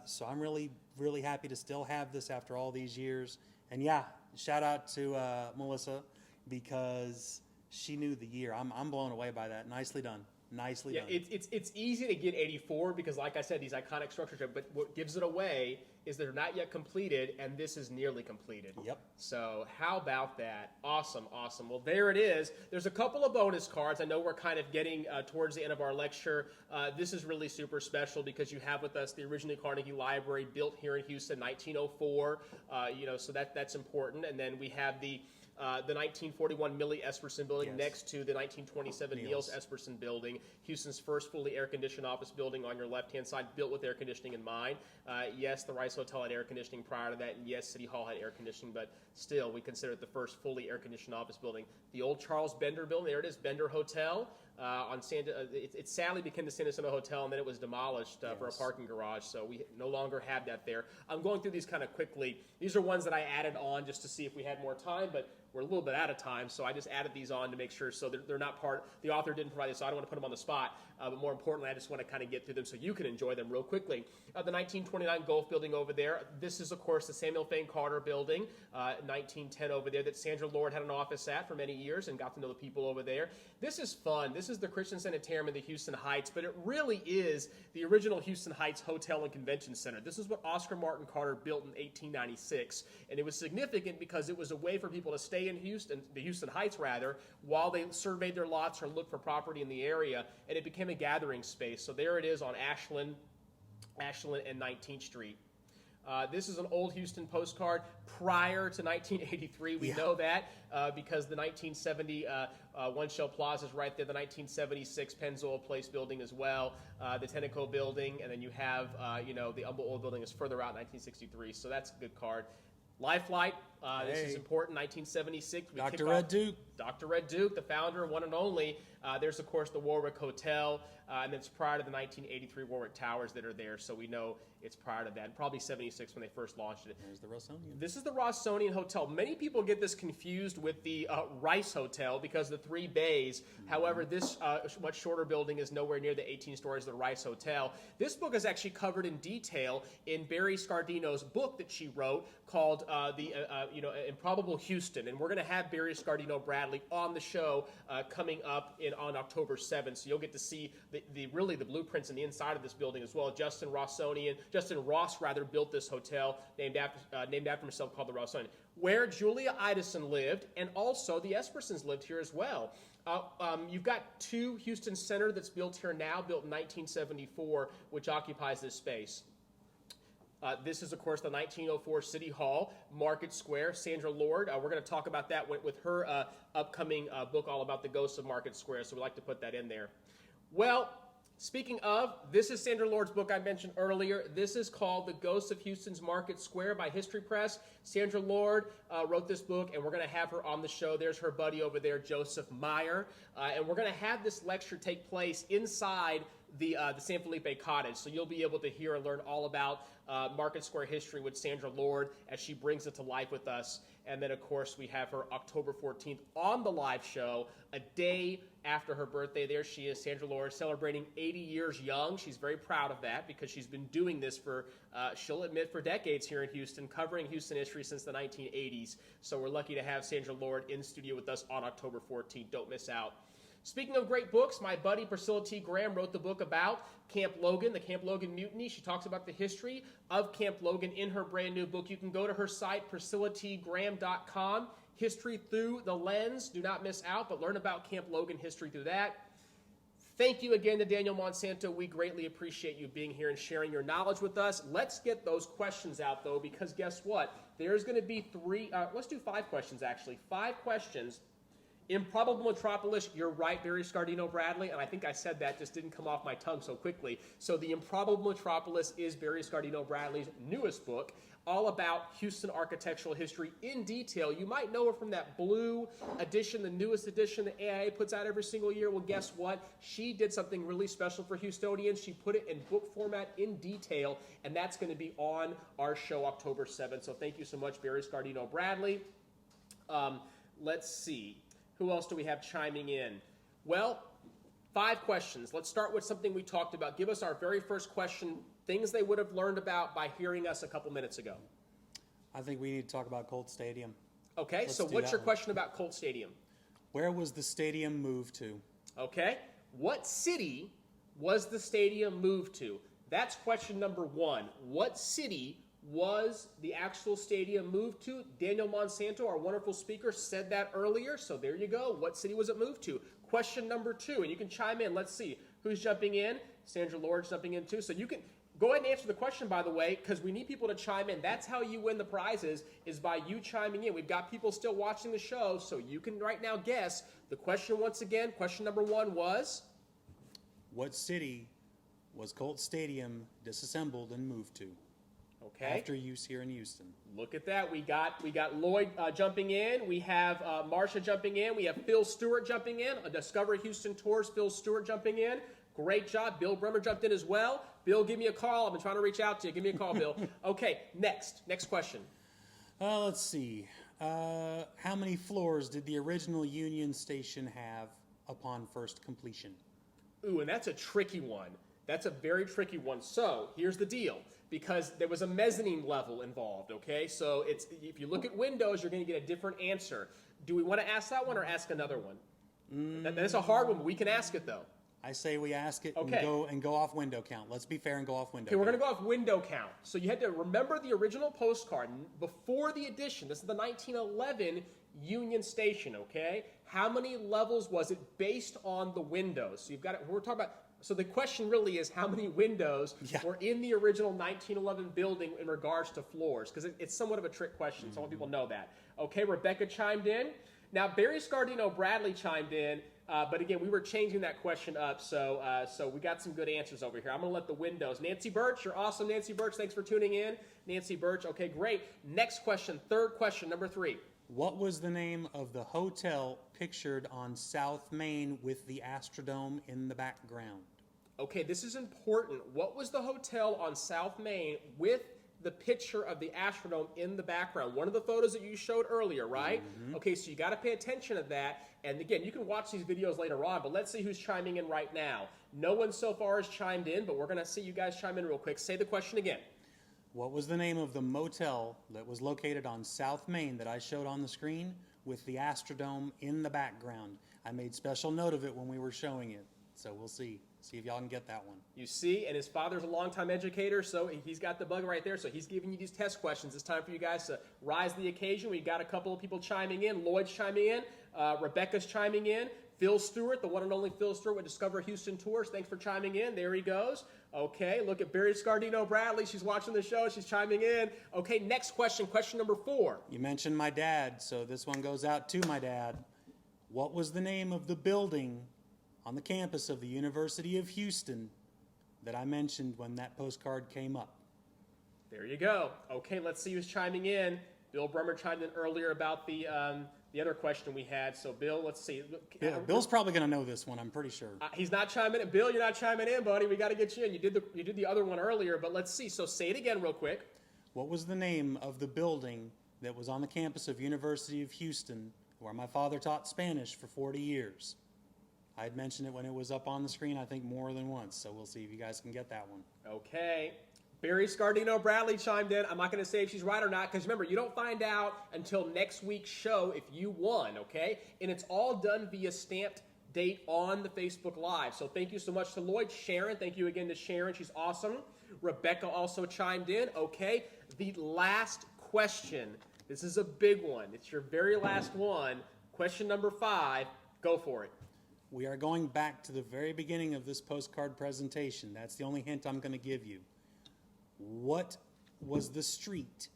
So I'm really, really happy to still have this after all these years. And yeah, shout out to Melissa because she knew the year. I'm blown away by that. Nicely done. Nicely done. It's easy to get 84 because, like I said, these iconic structures. But what gives it away is they're not yet completed, and this is nearly completed. Yep. So how about that? Awesome, awesome. Well, there it is. There's a couple of bonus cards. I know we're kind of getting towards the end of our lecture. This is really super special because you have with us the originally Carnegie Library built here in Houston, 1904. So that's important. And then we have the 1941 Millie Esperson building next to the 1927 Niels Esperson building, Houston's first fully air-conditioned office building on your left-hand side, built with air conditioning in mind. Yes, the Rice Hotel had air conditioning prior to that, and yes, City Hall had air conditioning, but still, we consider it the first fully air-conditioned office building. The old Charles Bender building, there it is, Bender Hotel. It sadly became the San Jacinto Hotel, and then it was demolished for a parking garage, so we no longer have that there. I'm going through these kind of quickly. These are ones that I added on just to see if we had more time, but we're a little bit out of time, so I just added these on to make sure so they're not part. The author didn't provide this, so I don't want to put them on the spot, but more importantly, I just want to kind of get through them so you can enjoy them real quickly. The 1929 Gulf building over there. This is, of course, the Samuel Fane Carter building, 1910 over there that Sandra Lord had an office at for many years and got to know the people over there. This is fun. This is the Christian Sanitarium in the Houston Heights, but it really is the original Houston Heights Hotel and Convention Center. This is what Oscar Martin Carter built in 1896, and it was significant because it was a way for people to stay in Houston, the Houston Heights rather, while they surveyed their lots or looked for property in the area, and it became a gathering space. So there it is on Ashland and 19th Street. This is an old Houston postcard prior to 1983. We know that because the 1970 One Shell Plaza is right there. The 1976 Pennzoil Place building as well. The Tenneco building, and then you have the Humble Oil building is further out, 1963. So that's a good card. Lifelight, this is important, 1976. Dr. Red Duke. Dr. Red Duke, the founder, one and only. There's, of course, the Warwick Hotel, and it's prior to the 1983 Warwick Towers that are there, so we know it's prior to that. Probably 76 when they first launched it. There's the Rossonian. This is the Rossonian Hotel. Many people get this confused with the Rice Hotel because of the 3 bays. However, this much shorter building is nowhere near the 18 stories of the Rice Hotel. This book is actually covered in detail in Barry Scardino's book that she wrote called Improbable Houston, and we're going to have Barry Scardino Bradley on the show coming up on October 7th, so you'll get to see the blueprints in the inside of this building as well. Justin Ross built this hotel named after himself called the Rossonian, where Julia Idison lived, and also the Espersons lived here as well. You've got 2 Houston Center that's built here now, built in 1974, which occupies this space. This is, of course, the 1904 City Hall, Market Square. Sandra Lord, we're going to talk about that with her upcoming book all about the ghosts of Market Square, so we like to put that in there. Well, Speaking of, this is Sandra Lord's book I mentioned earlier. This is called The Ghosts of Houston's Market Square by History Press. Sandra Lord wrote this book, and we're going to have her on the show. There's her buddy over there, Joseph Meyer. And we're going to have this lecture take place inside the San Felipe Cottage. So you'll be able to hear and learn all about Market Square history with Sandra Lord as she brings it to life with us. And then, of course, we have her October 14th on the live show, a day after her birthday. There she is, Sandra Lord, celebrating 80 years young. She's very proud of that because she's been doing this for, she'll admit, for decades here in Houston, covering Houston history since the 1980s. So we're lucky to have Sandra Lord in studio with us on October 14th. Don't miss out. Speaking of great books, my buddy Priscilla T. Graham wrote the book about Camp Logan, the Camp Logan Mutiny. She talks about the history of Camp Logan in her brand new book. You can go to her site, PriscillaTGraham.com. History through the lens. Do not miss out, but learn about Camp Logan history through that. Thank you again to Daniel Monsanto. We greatly appreciate you being here and sharing your knowledge with us. Let's get those questions out, though, because guess what? There's going to be let's do 5 questions, actually. 5 questions. Improbable Metropolis, you're right, Barry Scardino Bradley, and I think I said that, just didn't come off my tongue so quickly. So the Improbable Metropolis is Barry Scardino Bradley's newest book, all about Houston architectural history in detail. You might know her from that blue edition, the newest edition that AIA puts out every single year. Well, guess what? She did something really special for Houstonians. She put it in book format in detail, and that's going to be on our show October 7th. So thank you so much, Barry Scardino Bradley. Let's see. Who else do we have chiming in? Well, 5 questions. Let's start with something we talked about. Give us our very first question, things they would have learned about by hearing us a couple minutes ago. I think we need to talk about Colt Stadium. Okay, so what's your question about Colt Stadium? Where was the stadium moved to? Okay, what city was the stadium moved to? That's question number 1. What city was the actual stadium moved to? Daniel Monsanto, our wonderful speaker, said that earlier, so there you go. What city was it moved to? Question number 2, and you can chime in. Let's see. Who's jumping in? Sandra Lord's jumping in too. So you can go ahead and answer the question, by the way, because we need people to chime in. That's how you win the prizes, is by you chiming in. We've got people still watching the show, so you can right now guess. The question once again, question number 1 was? What city was Colt Stadium disassembled and moved to? Okay. After use here in Houston. Look at that. We got Lloyd jumping in. We have Marcia jumping in. We have Phil Stewart jumping in. A Discover Houston Tours, Phil Stewart jumping in. Great job. Bill Bremer jumped in as well. Bill, give me a call. I've been trying to reach out to you. Give me a call, Bill. Okay, next question. Let's see. How many floors did the original Union Station have upon first completion? Ooh, and that's a tricky one. That's a very tricky one. So here's the deal. Because there was a mezzanine level involved, okay? So if you look at windows, you're going to get a different answer. Do we want to ask that one or ask another one? That's a hard one, but we can ask it, though. I say we ask it Okay. and go off window count. Let's be fair and go off window Okay, we're going count. to go off window count. So you had to remember the original postcard before the addition. This is the 1911 Union Station, okay? How many levels was it based on the windows? So you've got it. We're talking about. So the question really is how many windows were in the original 1911 building in regards to floors? Because it's somewhat of a trick question, so I want people to know that. Okay, Rebecca chimed in. Now, Barry Scardino Bradley chimed in, but again, we were changing that question up, so we got some good answers over here. I'm going to let the windows. Nancy Birch, you're awesome, Nancy Birch. Thanks for tuning in. Nancy Birch, okay, great. Next question, third question, number 3. What was the name of the hotel pictured on South Main with the Astrodome in the background? Okay, this is important. What was the hotel on South Main with the picture of the Astrodome in the background? One of the photos that you showed earlier, right? Mm-hmm. Okay, so you got to pay attention to that. And again, you can watch these videos later on, but let's see who's chiming in right now. No one so far has chimed in, but we're going to see you guys chime in real quick. Say the question again. What was the name of the motel that was located on South Main that I showed on the screen with the Astrodome in the background? I made special note of it when we were showing it, so we'll see. See if y'all can get that one. You see, and his father's a longtime educator, so he's got the bug right there. So he's giving you these test questions. It's time for you guys to rise to the occasion. We've got a couple of people chiming in. Lloyd's chiming in. Rebecca's chiming in. Phil Stewart, the one and only Phil Stewart with Discover Houston Tours. Thanks for chiming in. There he goes. Okay, look at Barry Scardino Bradley. She's watching the show. She's chiming in. Okay, next question, question number 4. You mentioned my dad, so this one goes out to my dad. What was the name of the building on the campus of the University of Houston that I mentioned when that postcard came up? There you go. Okay, let's see who's chiming in. Bill Brummer chimed in earlier about the other question we had. So, Bill, let's see. Bill's probably going to know this one, I'm pretty sure. He's not chiming in. Bill, you're not chiming in, buddy. We got to get you in. You did the other one earlier, but let's see. So say it again real quick. What was the name of the building that was on the campus of University of Houston where my father taught Spanish for 40 years? I had mentioned it when it was up on the screen, I think, more than once. So we'll see if you guys can get that one. Okay. Barry Scardino Bradley chimed in. I'm not going to say if she's right or not, because remember, you don't find out until next week's show if you won, okay? And it's all done via stamped date on the Facebook Live. So thank you so much to Lloyd. Sharon, thank you again to Sharon. She's awesome. Rebecca also chimed in. Okay, the last question. This is a big one. It's your very last one. Question number 5. Go for it. We are going back to the very beginning of this postcard presentation. That's the only hint I'm going to give you. What was the street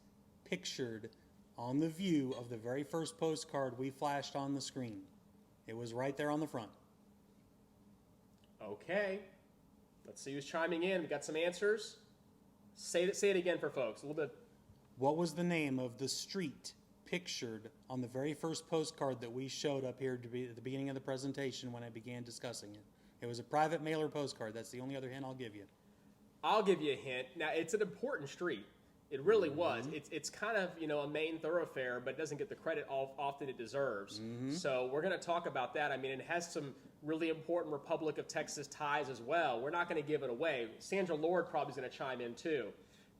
pictured on the view of the very first postcard we flashed on the screen? It was right there on the front. Okay. Let's see who's chiming in. We got some answers. Say it again for folks. A little bit. What was the name of the street pictured on the very first postcard that we showed up here at the beginning of the presentation when I began discussing it? It was a private mailer postcard. That's the only other hint I'll give you. I'll give you a hint. Now, it's an important street. It really was. It's kind of, a main thoroughfare, but it doesn't get the credit often it deserves. So we're going to talk about that. I mean, it has some really important Republic of Texas ties as well. We're not going to give it away. Sandra Lord probably is going to chime in too.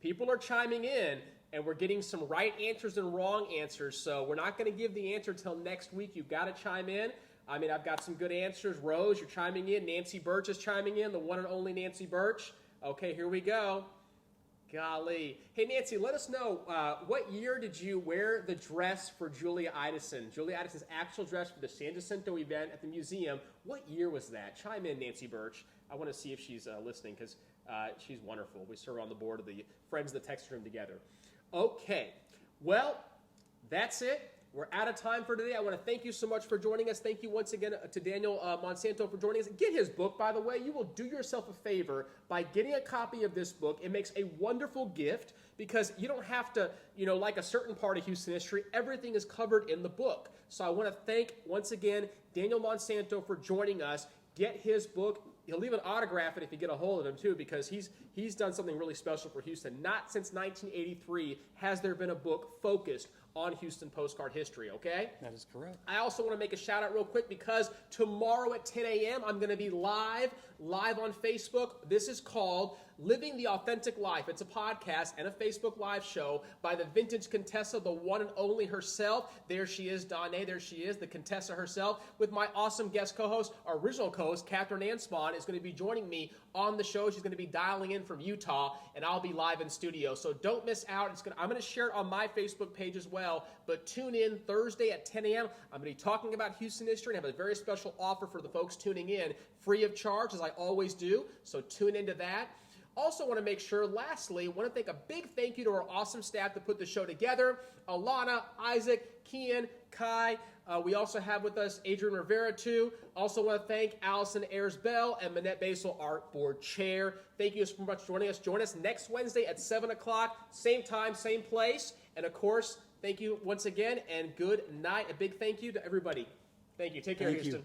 People are chiming in, and we're getting some right answers and wrong answers. So we're not going to give the answer till next week. You've got to chime in. I mean, I've got some good answers. Rose, you're chiming in. Nancy Birch is chiming in, the one and only Nancy Birch. Okay, here we go. Golly. Hey, Nancy, let us know, what year did you wear the dress for Julia Idison? Julia Idison's actual dress for the San Jacinto event at the museum. What year was that? Chime in, Nancy Birch. I want to see if she's listening because she's wonderful. We serve on the board of the Friends of the Text Room together. Okay. Well, that's it. We're out of time for today. I want to thank you so much for joining us. Thank you once again to Daniel Monsanto for joining us. Get his book, by the way. You will do yourself a favor by getting a copy of this book. It makes a wonderful gift because you don't have to, like a certain part of Houston history, everything is covered in the book. So I want to thank, once again, Daniel Monsanto for joining us. Get his book. He'll even autograph it if you get a hold of him, too, because he's done something really special for Houston. Not since 1983 has there been a book focused on Houston postcard history, okay? That is correct. I also want to make a shout out real quick because tomorrow at 10 a.m. I'm going to be live on Facebook. This is called Living the Authentic Life. It's a podcast and a Facebook Live show by the vintage Contessa, the one and only herself. There she is, Donna. There she is, the Contessa herself, with my awesome guest co-host, our original co-host, Catherine Anspawn, is going to be joining me on the show. She's going to be dialing in from Utah, and I'll be live in studio. So don't miss out. I'm going to share it on my Facebook page as well, but tune in Thursday at 10 a.m. I'm going to be talking about Houston history and have a very special offer for the folks tuning in, free of charge, as I always do. So tune into that. Also want to make sure, lastly, want to thank a big thank you to our awesome staff that put the show together. Alana, Isaac, Kian, Kai. We also have with us Adrian Rivera, too. Also want to thank Allison Ayers-Bell and Manette Basel, our board chair. Thank you so much for joining us. Join us next Wednesday at 7 o'clock, same time, same place. And, of course, thank you once again, and good night. A big thank you to everybody. Thank you. Take care, Houston.